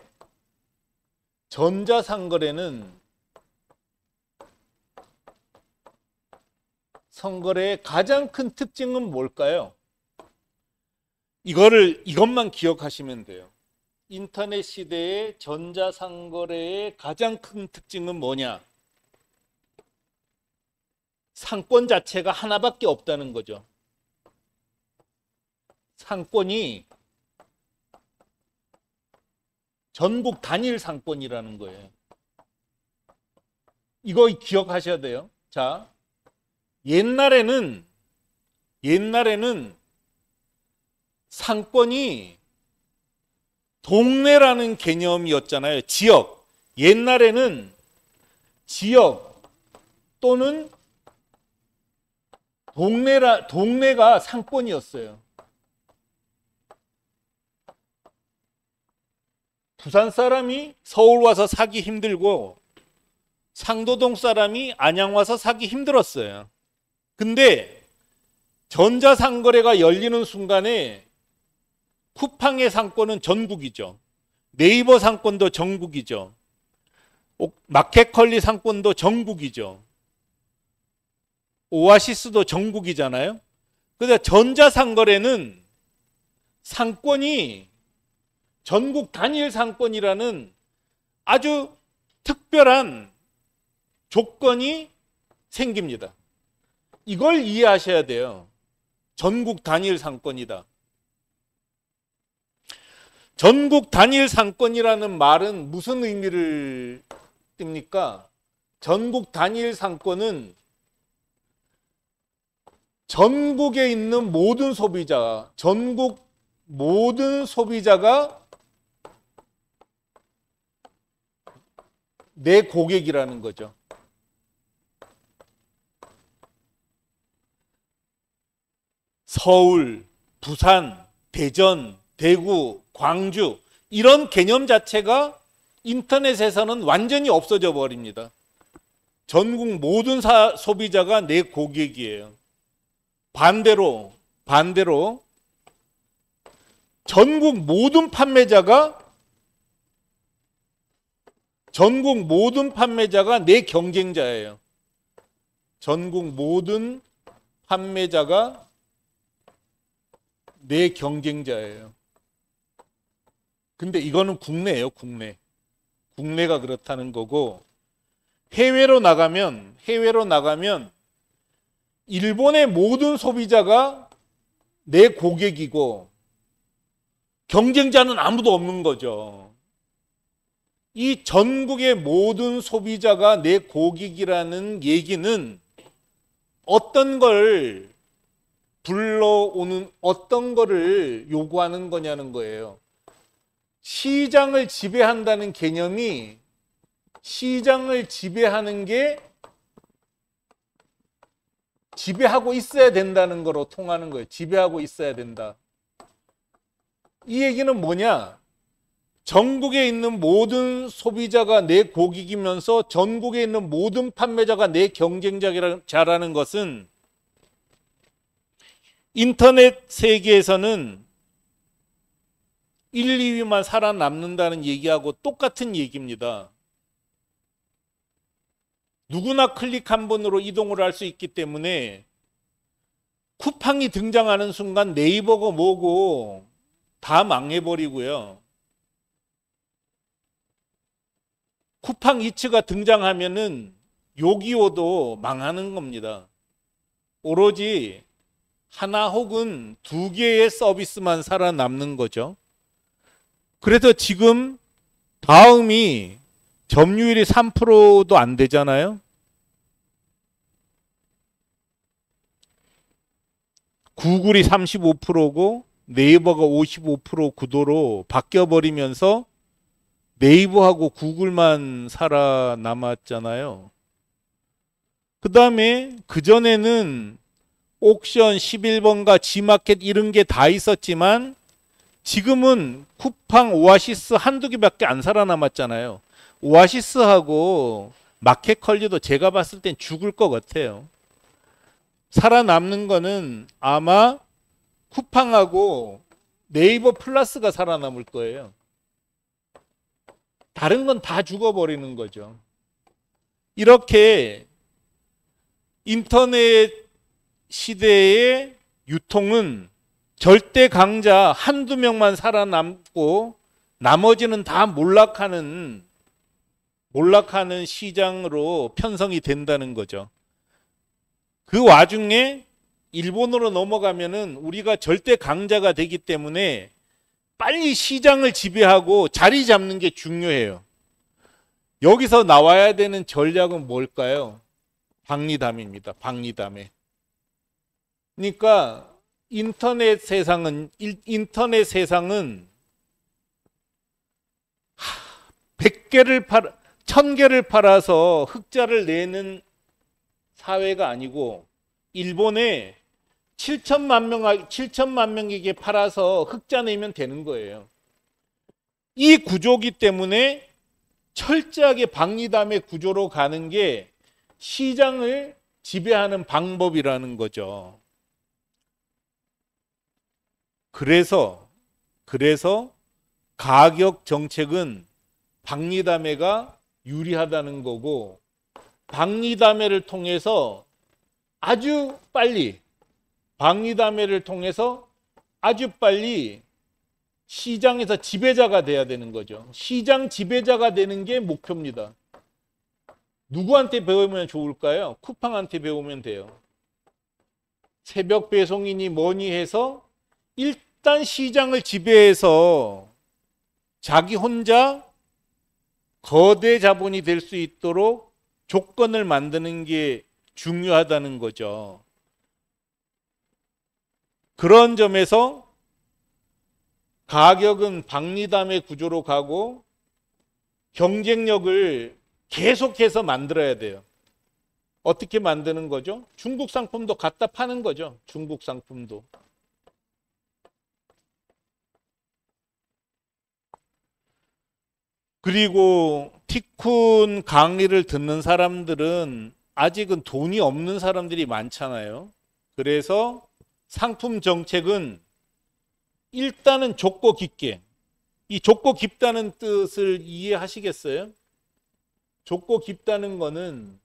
전자상거래는 상거래의 가장 큰 특징은 뭘까요? 이것만 기억하시면 돼요. 인터넷 시대의 전자상거래의 가장 큰 특징은 뭐냐? 상권 자체가 하나밖에 없다는 거죠. 상권이 전국 단일 상권이라는 거예요. 이거 기억하셔야 돼요. 자, 옛날에는 상권이 동네라는 개념이었잖아요. 지역. 옛날에는 지역 또는 동네가 상권이었어요. 부산 사람이 서울 와서 사기 힘들고 상도동 사람이 안양 와서 사기 힘들었어요. 근데 전자상거래가 열리는 순간에 쿠팡의 상권은 전국이죠. 네이버 상권도 전국이죠. 마켓컬리 상권도 전국이죠. 오아시스도 전국이잖아요. 그래서 전자상거래는 상권이 전국 단일 상권이라는 아주 특별한 조건이 생깁니다. 이걸 이해하셔야 돼요. 전국 단일 상권이다. 전국 단일 상권이라는 말은 무슨 의미를 띱니까? 전국 단일 상권은 전국에 있는 모든 소비자, 전국 모든 소비자가 내 고객이라는 거죠. 서울, 부산, 대전, 대구, 광주 이런 개념 자체가 인터넷에서는 완전히 없어져 버립니다. 전국 모든 소비자가 내 고객이에요. 반대로 전국 모든 판매자가 내 경쟁자예요. 전국 모든 판매자가 내 경쟁자예요. 근데 이거는 국내예요, 국내. 국내가 그렇다는 거고, 해외로 나가면 일본의 모든 소비자가 내 고객이고 경쟁자는 아무도 없는 거죠. 이 전국의 모든 소비자가 내 고객이라는 얘기는 어떤 걸 불러오는, 어떤 거를 요구하는 거냐는 거예요. 시장을 지배한다는 개념이 시장을 지배하는 게 지배하고 있어야 된다는 거로 통하는 거예요. 지배하고 있어야 된다. 이 얘기는 뭐냐? 전국에 있는 모든 소비자가 내 고객이면서 전국에 있는 모든 판매자가 내 경쟁자라는 것은 인터넷 세계에서는 1, 2위만 살아남는다는 얘기하고 똑같은 얘기입니다. 누구나 클릭 한 번으로 이동을 할 수 있기 때문에 쿠팡이 등장하는 순간 네이버고 뭐고 다 망해버리고요. 쿠팡 이츠가 등장하면은 요기요도 망하는 겁니다. 오로지 하나 혹은 두 개의 서비스만 살아남는 거죠. 그래서 지금 다음이 점유율이 3%도 안 되잖아요. 구글이 35%고 네이버가 55% 구도로 바뀌어버리면서 네이버하고 구글만 살아남았잖아요. 그 다음에 그전에는 옥션, 11번가, 지마켓 이런 게 다 있었지만 지금은 쿠팡, 오아시스 한두 개밖에 안 살아남았잖아요. 오아시스하고 마켓컬리도 제가 봤을 땐 죽을 것 같아요. 살아남는 거는 아마 쿠팡하고 네이버 플러스가 살아남을 거예요. 다른 건 다 죽어버리는 거죠. 이렇게 인터넷 시대의 유통은 절대 강자 한두 명만 살아남고 나머지는 다 몰락하는 시장으로 편성이 된다는 거죠. 그 와중에 일본으로 넘어가면은 우리가 절대 강자가 되기 때문에 빨리 시장을 지배하고 자리 잡는 게 중요해요. 여기서 나와야 되는 전략은 뭘까요? 박리담입니다. 박리담에. 그러니까 인터넷 세상은 100개를 1000개를 팔아서 흑자를 내는 사회가 아니고 일본에 7천만 명에게 팔아서 흑자 내면 되는 거예요. 이 구조기 때문에 철저하게 박리담의 구조로 가는 게 시장을 지배하는 방법이라는 거죠. 그래서 가격 정책은 박리담회가 유리하다는 거고, 박리담회를 통해서 아주 빨리 시장에서 지배자가 돼야 되는 거죠. 시장 지배자가 되는 게 목표입니다. 누구한테 배우면 좋을까요? 쿠팡한테 배우면 돼요. 새벽 배송이니 뭐니 해서 일단 시장을 지배해서 자기 혼자 거대 자본이 될 수 있도록 조건을 만드는 게 중요하다는 거죠. 그런 점에서 가격은 박리담의 구조로 가고 경쟁력을 계속해서 만들어야 돼요. 어떻게 만드는 거죠? 중국 상품도 갖다 파는 거죠. 중국 상품도. 그리고 티쿤 강의를 듣는 사람들은 아직은 돈이 없는 사람들이 많잖아요. 그래서 상품 정책은 일단은 좁고 깊게, 이 좁고 깊다는 뜻을 이해하시겠어요? 좁고 깊다는 거는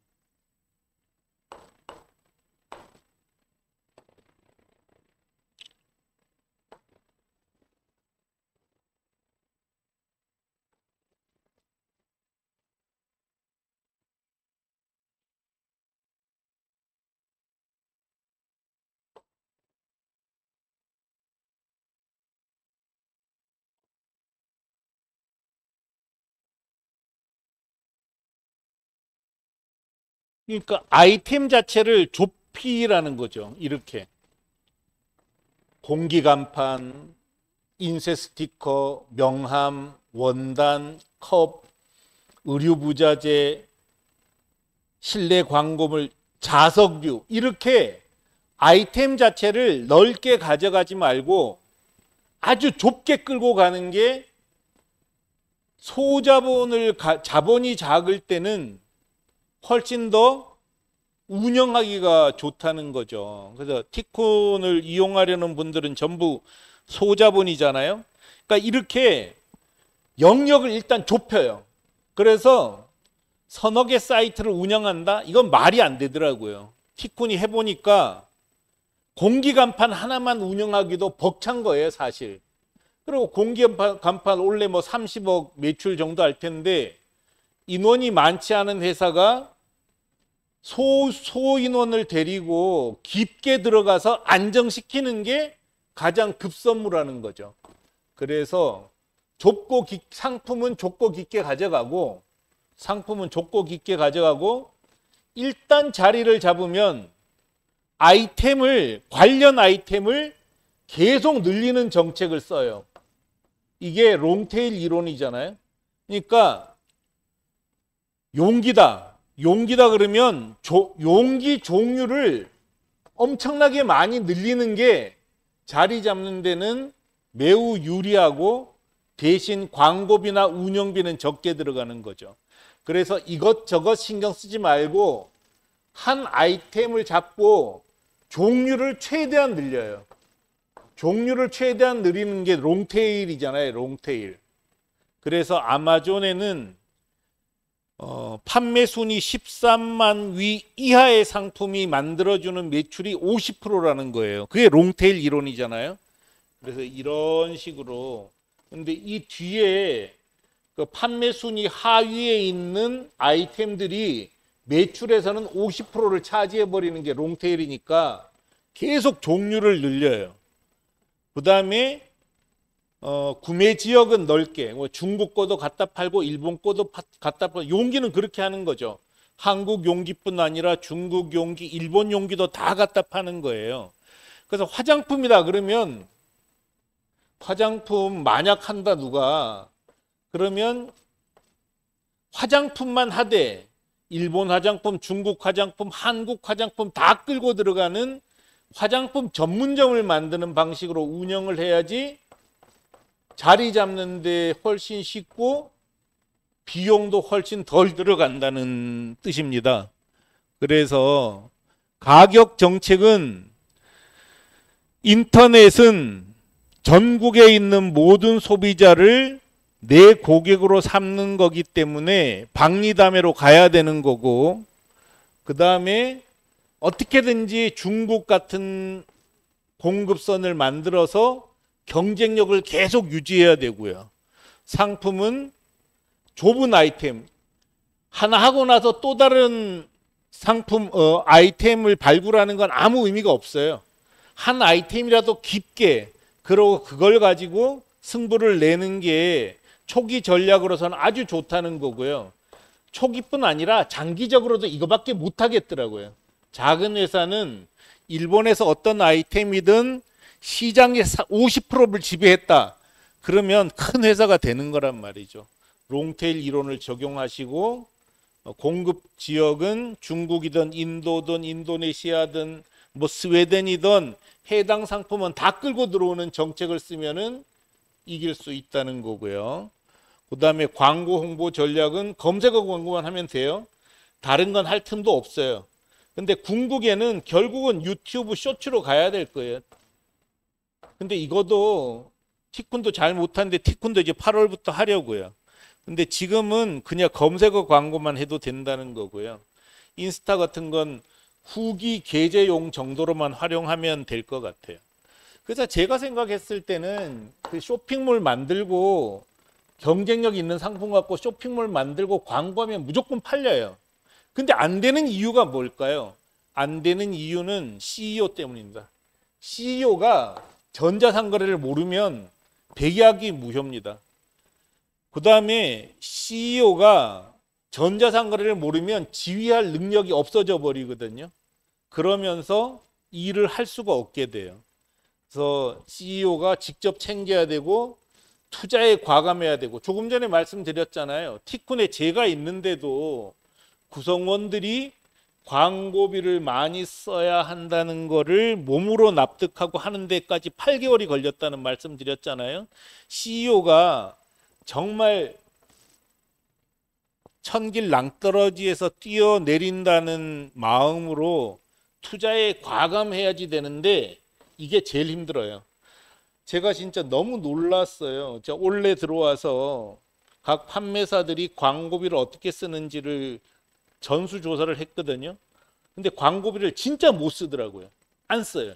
그러니까 아이템 자체를 좁히라는 거죠. 이렇게 공기 간판, 인쇄 스티커, 명함, 원단, 컵, 의류 부자재, 실내 광고물, 자석류 이렇게 아이템 자체를 넓게 가져가지 말고 아주 좁게 끌고 가는 게 소자본을 자본이 작을 때는 훨씬 더 운영하기가 좋다는 거죠. 그래서 티콘을 이용하려는 분들은 전부 소자본이잖아요. 그러니까 이렇게 영역을 일단 좁혀요. 그래서 서너 개 사이트를 운영한다? 이건 말이 안 되더라고요. 티콘이 해보니까 공기 간판 하나만 운영하기도 벅찬 거예요, 사실. 그리고 공기 간판 원래 뭐 30억 매출 정도 할 텐데 인원이 많지 않은 회사가 소인원을 데리고 깊게 들어가서 안정시키는 게 가장 급선무라는 거죠. 그래서 상품은 좁고 깊게 가져가고 일단 자리를 잡으면 관련 아이템을 계속 늘리는 정책을 써요. 이게 롱테일 이론이잖아요. 그러니까 용기다 그러면 용기 종류를 엄청나게 많이 늘리는 게 자리 잡는 데는 매우 유리하고 대신 광고비나 운영비는 적게 들어가는 거죠. 그래서 이것저것 신경 쓰지 말고 한 아이템을 잡고 종류를 최대한 늘려요. 종류를 최대한 늘리는 게 롱테일이잖아요. 롱테일. 그래서 아마존에는 판매 순위 13만 위 이하의 상품이 만들어주는 매출이 50%라는 거예요. 그게 롱테일 이론이잖아요. 그래서 이런 식으로. 근데 이 뒤에 그 판매 순위 하위에 있는 아이템들이 매출에서는 50%를 차지해 버리는 게 롱테일이니까 계속 종류를 늘려요. 그 다음에 구매 지역은 넓게, 뭐 중국 거도 갖다 팔고 일본 거도 갖다 팔고, 용기는 그렇게 하는 거죠. 한국 용기뿐 아니라 중국 용기, 일본 용기도 다 갖다 파는 거예요. 그래서 화장품이다 그러면 화장품 만약 한다 누가, 그러면 화장품만 하되 일본 화장품, 중국 화장품, 한국 화장품 다 끌고 들어가는 화장품 전문점을 만드는 방식으로 운영을 해야지 자리 잡는데 훨씬 쉽고 비용도 훨씬 덜 들어간다는 뜻입니다. 그래서 가격 정책은, 인터넷은 전국에 있는 모든 소비자를 내 고객으로 삼는 거기 때문에 박리담회로 가야 되는 거고, 그 다음에 어떻게든지 중국 같은 공급선을 만들어서 경쟁력을 계속 유지해야 되고요. 상품은 좁은 아이템, 하나 하고 나서 또 다른 상품 아이템을 발굴하는 건 아무 의미가 없어요. 한 아이템이라도 깊게 그러고 그걸 가지고 승부를 내는 게 초기 전략으로서는 아주 좋다는 거고요. 초기뿐 아니라 장기적으로도 이거밖에 못 하겠더라고요. 작은 회사는 일본에서 어떤 아이템이든 시장의 50%를 지배했다. 그러면 큰 회사가 되는 거란 말이죠. 롱테일 이론을 적용하시고 공급 지역은 중국이든 인도든 인도네시아든 뭐 스웨덴이든 해당 상품은 다 끌고 들어오는 정책을 쓰면은 이길 수 있다는 거고요. 그 다음에 광고 홍보 전략은 검색어 광고만 하면 돼요. 다른 건 할 틈도 없어요. 근데 궁극에는 결국은 유튜브 쇼츠로 가야 될 거예요. 근데 이것도 티쿤도 잘 못하는데 티쿤도 이제 8월부터 하려고요. 근데 지금은 그냥 검색어 광고만 해도 된다는 거고요. 인스타 같은 건 후기 게재용 정도로만 활용하면 될 것 같아요. 그래서 제가 생각했을 때는 그 쇼핑몰 만들고 경쟁력 있는 상품 갖고 쇼핑몰 만들고 광고하면 무조건 팔려요. 근데 안 되는 이유가 뭘까요? 안 되는 이유는 CEO 때문입니다. CEO가 전자상거래를 모르면 백약이 무효입니다. 그 다음에 CEO가 전자상거래를 모르면 지휘할 능력이 없어져 버리거든요. 그러면서 일을 할 수가 없게 돼요. 그래서 CEO가 직접 챙겨야 되고 투자에 과감해야 되고, 조금 전에 말씀드렸잖아요. 티쿤에 제가 있는데도 구성원들이 광고비를 많이 써야 한다는 거를 몸으로 납득하고 하는 데까지 8개월이 걸렸다는 말씀 드렸잖아요. CEO가 정말 천길 낭떠러지에서 뛰어내린다는 마음으로 투자에 과감해야지 되는데 이게 제일 힘들어요. 제가 진짜 너무 놀랐어요. 제가 올해 들어와서 각 판매사들이 광고비를 어떻게 쓰는지를 전수조사를 했거든요. 근데 광고비를 진짜 못 쓰더라고요. 안 써요.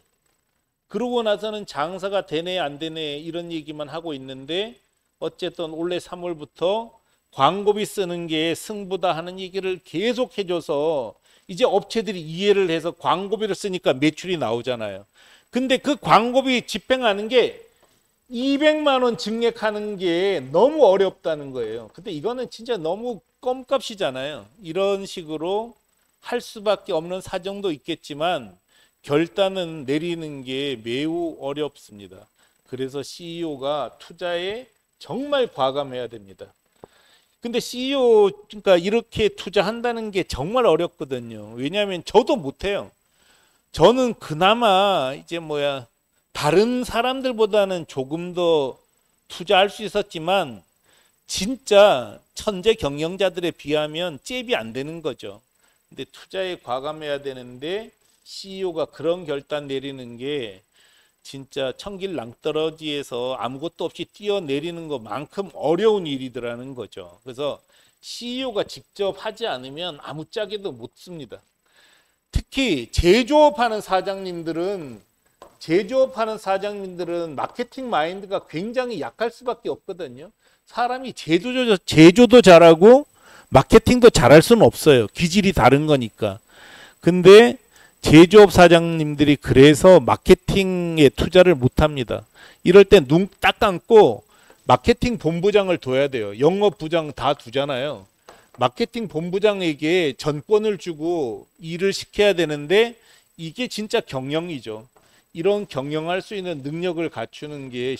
그러고 나서는 장사가 되네 안 되네 이런 얘기만 하고 있는데, 어쨌든 올해 3월부터 광고비 쓰는 게 승부다 하는 얘기를 계속 해줘서 이제 업체들이 이해를 해서 광고비를 쓰니까 매출이 나오잖아요. 근데 그 광고비 집행하는 게 200만 원 증액하는 게 너무 어렵다는 거예요. 근데 이거는 진짜 너무 껌값이잖아요. 이런 식으로 할 수밖에 없는 사정도 있겠지만 결단은 내리는 게 매우 어렵습니다. 그래서 CEO가 투자에 정말 과감해야 됩니다. 근데 CEO, 그러니까 이렇게 투자한다는 게 정말 어렵거든요. 왜냐하면 저도 못해요. 저는 그나마 이제 다른 사람들보다는 조금 더 투자할 수 있었지만 진짜 천재 경영자들에 비하면 잽이 안 되는 거죠. 근데 투자에 과감해야 되는데 CEO가 그런 결단 내리는 게 진짜 천길 낭떠러지에서 아무것도 없이 뛰어내리는 것만큼 어려운 일이더라는 거죠. 그래서 CEO가 직접 하지 않으면 아무짝에도 못 씁니다. 특히 제조업하는 사장님들은 마케팅 마인드가 굉장히 약할 수밖에 없거든요. 사람이 제조도 잘하고 마케팅도 잘할 수는 없어요. 기질이 다른 거니까. 근데 제조업 사장님들이 그래서 마케팅에 투자를 못합니다. 이럴 때 눈 딱 감고 마케팅 본부장을 둬야 돼요. 영업부장 다 두잖아요. 마케팅 본부장에게 전권을 주고 일을 시켜야 되는데 이게 진짜 경영이죠. 이런 경영할 수 있는 능력을 갖추는 게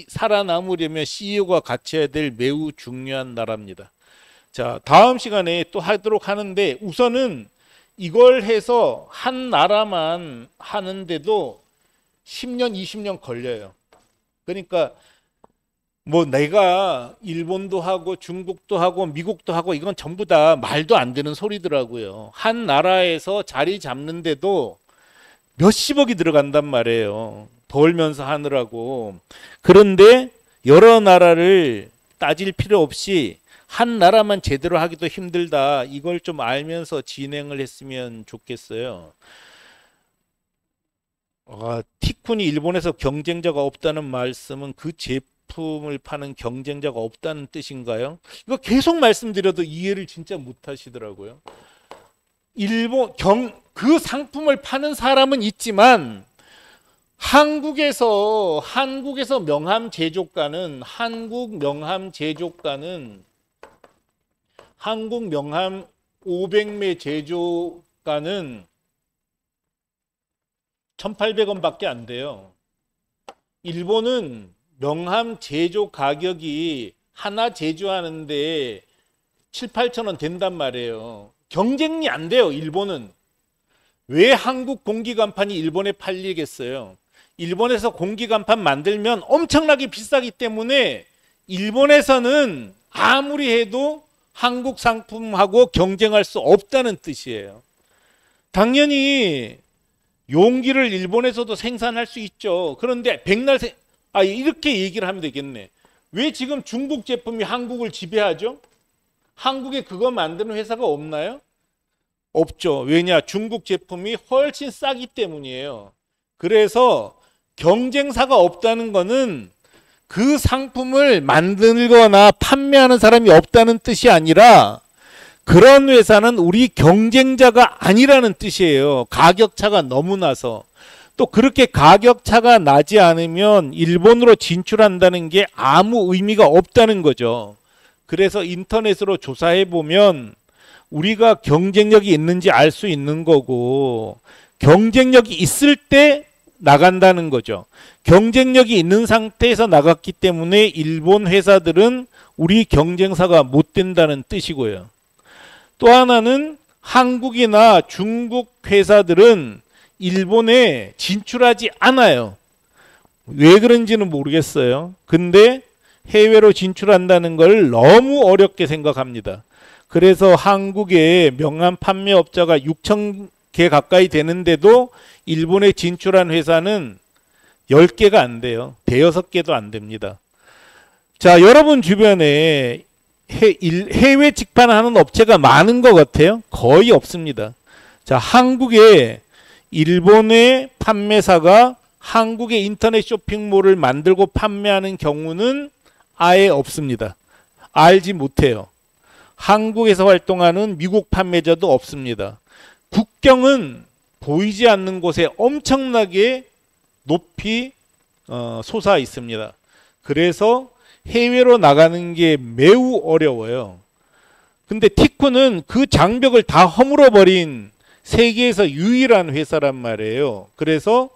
살아남으려면 CEO가 갖춰야 될 매우 중요한 나라입니다. 자, 다음 시간에 또 하도록 하는데, 우선은 이걸 해서 한 나라만 하는데도 10년, 20년 걸려요. 그러니까 내가 일본도 하고 중국도 하고 미국도 하고 이건 전부 다 말도 안 되는 소리더라고요. 한 나라에서 자리 잡는데도 몇십억이 들어간단 말이에요. 벌면서 하느라고. 그런데 여러 나라를 따질 필요 없이 한 나라만 제대로 하기도 힘들다. 이걸 좀 알면서 진행을 했으면 좋겠어요. 티쿤이 일본에서 경쟁자가 없다는 말씀은 그 상품을 파는 경쟁자가 없다는 뜻인가요? 이거 계속 말씀드려도 이해를 진짜 못 하시더라고요. 그 상품을 파는 사람은 있지만 한국에서 명함 제조가는 한국 명함 500매 제조가는 1,800원밖에 안 돼요. 일본은 명함 제조 가격이 하나 제조하는데 7, 8천 원 된단 말이에요. 경쟁이 안 돼요, 일본은. 왜 한국 공기간판이 일본에 팔리겠어요? 일본에서 공기간판 만들면 엄청나게 비싸기 때문에 일본에서는 아무리 해도 한국 상품하고 경쟁할 수 없다는 뜻이에요. 당연히 용기를 일본에서도 생산할 수 있죠. 그런데 이렇게 얘기를 하면 되겠네. 왜 지금 중국 제품이 한국을 지배하죠? 한국에 그거 만드는 회사가 없나요? 없죠. 왜냐? 중국 제품이 훨씬 싸기 때문이에요. 그래서 경쟁사가 없다는 거는 그 상품을 만들거나 판매하는 사람이 없다는 뜻이 아니라 그런 회사는 우리 경쟁자가 아니라는 뜻이에요. 가격차가 너무 나서. 또 그렇게 가격차가 나지 않으면 일본으로 진출한다는 게 아무 의미가 없다는 거죠. 그래서 인터넷으로 조사해 보면 우리가 경쟁력이 있는지 알 수 있는 거고, 경쟁력이 있을 때 나간다는 거죠. 경쟁력이 있는 상태에서 나갔기 때문에 일본 회사들은 우리 경쟁사가 못 된다는 뜻이고요. 또 하나는 한국이나 중국 회사들은 일본에 진출하지 않아요. 왜 그런지는 모르겠어요. 근데 해외로 진출한다는 걸 너무 어렵게 생각합니다. 그래서 한국의 명함 판매업자가 6,000개 가까이 되는데도 일본에 진출한 회사는 10개가 안 돼요. 대여섯 개도 안 됩니다. 자, 여러분 주변에 해외 직판하는 업체가 많은 것 같아요? 거의 없습니다. 자, 한국에 일본의 판매사가 한국의 인터넷 쇼핑몰을 만들고 판매하는 경우는 아예 없습니다. 알지 못해요. 한국에서 활동하는 미국 판매자도 없습니다. 국경은 보이지 않는 곳에 엄청나게 높이 솟아 있습니다. 그래서 해외로 나가는 게 매우 어려워요. 근데 티쿤은 그 장벽을 다 허물어 버린 세계에서 유일한 회사란 말이에요. 그래서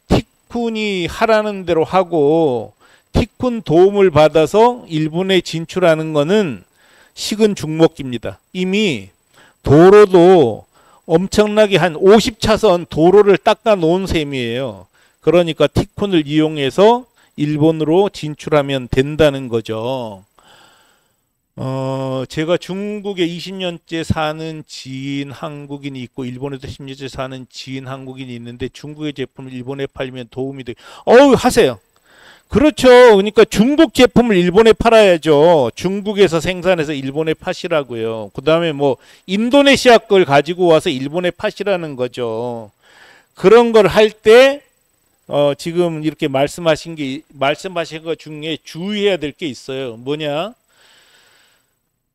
티쿤이 하라는 대로 하고 티쿤 도움을 받아서 일본에 진출하는 거는 식은 죽 먹기입니다. 이미 도로도 엄청나게 한 50차선 도로를 닦아 놓은 셈이에요. 그러니까 티쿤을 이용해서 일본으로 진출하면 된다는 거죠. 제가 중국에 20년째 사는 지인 한국인이 있고 일본에도 10년째 사는 지인 한국인이 있는데 중국의 제품을 일본에 팔면 도움이 돼. 하세요. 그렇죠. 그러니까 중국 제품을 일본에 팔아야죠. 중국에서 생산해서 일본에 파시라고요. 그 다음에 뭐 인도네시아 걸 가지고 와서 일본에 파시라는 거죠. 그런 걸 할 때 지금 이렇게 말씀하신 것 중에 주의해야 될 게 있어요. 뭐냐?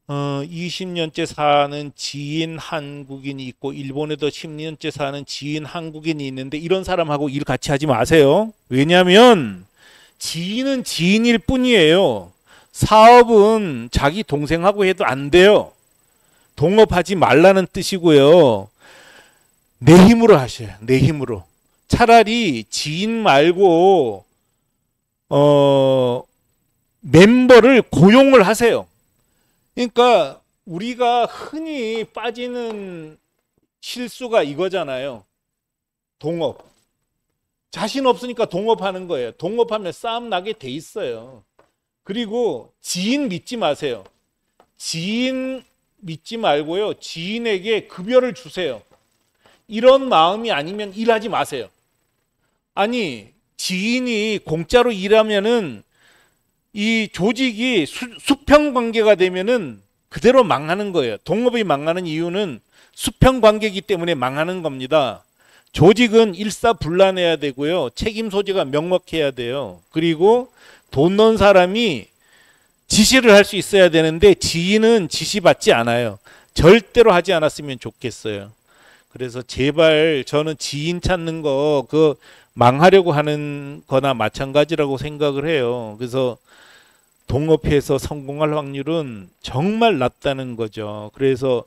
20년째 사는 지인 한국인이 있고 일본에도 10년째 사는 지인 한국인이 있는데 이런 사람하고 일 같이 하지 마세요. 왜냐하면 지인은 지인일 뿐이에요. 사업은 자기 동생하고 해도 안 돼요. 동업하지 말라는 뜻이고요. 내 힘으로 하셔요. 내 힘으로. 차라리 지인 말고 멤버를 고용을 하세요. 그러니까 우리가 흔히 빠지는 실수가 이거잖아요. 동업. 자신 없으니까 동업하는 거예요. 동업하면 싸움 나게 돼 있어요. 그리고 지인 믿지 마세요. 지인 믿지 말고요. 지인에게 급여를 주세요. 이런 마음이 아니면 일하지 마세요. 아니, 지인이 공짜로 일하면은 이 조직이 수평 관계가 되면은 그대로 망하는 거예요. 동업이 망하는 이유는 수평 관계이기 때문에 망하는 겁니다. 조직은 일사불란해야 되고요. 책임 소재가 명확해야 돼요. 그리고 돈 넣은 사람이 지시를 할 수 있어야 되는데 지인은 지시받지 않아요. 절대로 하지 않았으면 좋겠어요. 그래서 제발 저는 지인 찾는 거 그 망하려고 하는 거나 마찬가지라고 생각을 해요. 그래서 동업해서 성공할 확률은 정말 낮다는 거죠. 그래서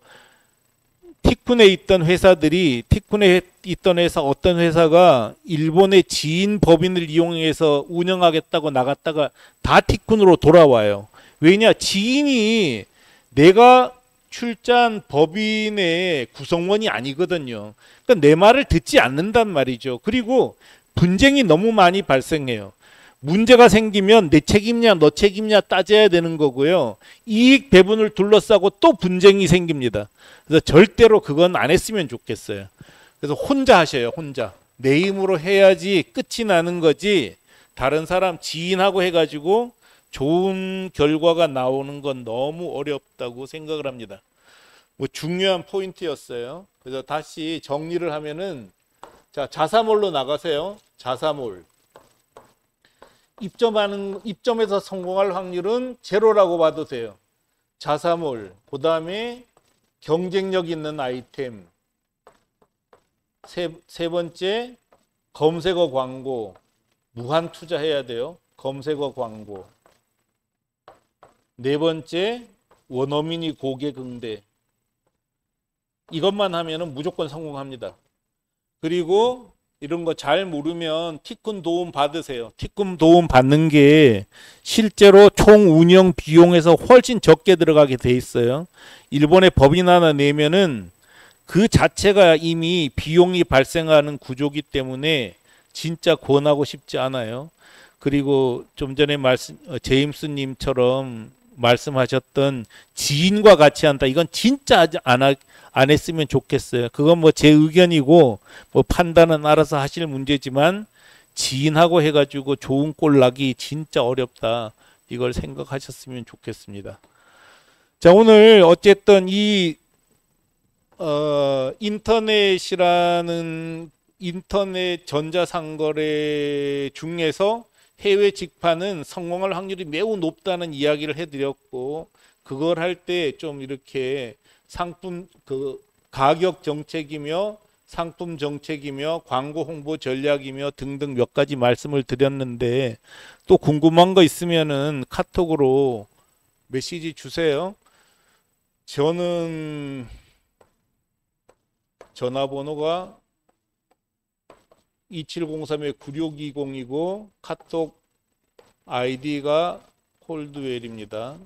티쿤에 있던 회사들이 티쿤에 있던 회사 어떤 회사가 일본의 지인 법인을 이용해서 운영하겠다고 나갔다가 다 티쿤으로 돌아와요. 왜냐? 지인이 내가 출자한 법인의 구성원이 아니거든요. 그러니까 내 말을 듣지 않는단 말이죠. 그리고 분쟁이 너무 많이 발생해요. 문제가 생기면 내 책임냐 너 책임냐 따져야 되는 거고요. 이익 배분을 둘러싸고 또 분쟁이 생깁니다. 그래서 절대로 그건 안 했으면 좋겠어요. 그래서 혼자 하셔요. 혼자. 내 힘으로 해야지 끝이 나는 거지 다른 사람 지인하고 해가지고 좋은 결과가 나오는 건 너무 어렵다고 생각을 합니다. 뭐 중요한 포인트였어요. 그래서 다시 정리를 하면은 자, 자사몰로 나가세요. 자사몰. 입점에서 성공할 확률은 제로라고 봐도 돼요. 자사몰. 그다음에 경쟁력 있는 아이템. 세 번째 검색어 광고. 무한 투자해야 돼요. 검색어 광고. 네 번째 원어민이 고객 응대. 이것만 하면은 무조건 성공합니다. 그리고 이런 거 잘 모르면 티쿤 도움 받으세요. 티쿤 도움 받는 게 실제로 총 운영 비용에서 훨씬 적게 들어가게 돼 있어요. 일본에 법인 하나 내면은 그 자체가 이미 비용이 발생하는 구조기 때문에 진짜 권하고 싶지 않아요. 그리고 좀 전에 제임스님처럼 말씀하셨던 지인과 같이 한다. 이건 진짜 안 했으면 좋겠어요. 그건 뭐 제 의견이고 뭐 판단은 알아서 하실 문제지만 지인하고 해가지고 좋은 꼴 나기 진짜 어렵다. 이걸 생각하셨으면 좋겠습니다. 자, 오늘 어쨌든 이 인터넷이라는 인터넷 전자상거래 중에서 해외 직판은 성공할 확률이 매우 높다는 이야기를 해드렸고, 그걸 할 때 좀 이렇게 상품 가격 정책이며 상품 정책이며 광고 홍보 전략이며 등등 몇 가지 말씀을 드렸는데, 또 궁금한 거 있으면은 카톡으로 메시지 주세요. 저는 전화번호가 2703-9620이고 카톡 아이디가 콜드웰입니다.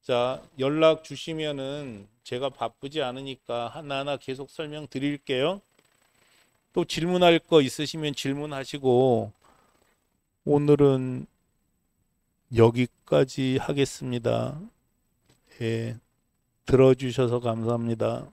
자, 연락 주시면은 제가 바쁘지 않으니까 하나하나 계속 설명드릴게요. 또 질문할 거 있으시면 질문하시고, 오늘은 여기까지 하겠습니다. 예, 들어주셔서 감사합니다.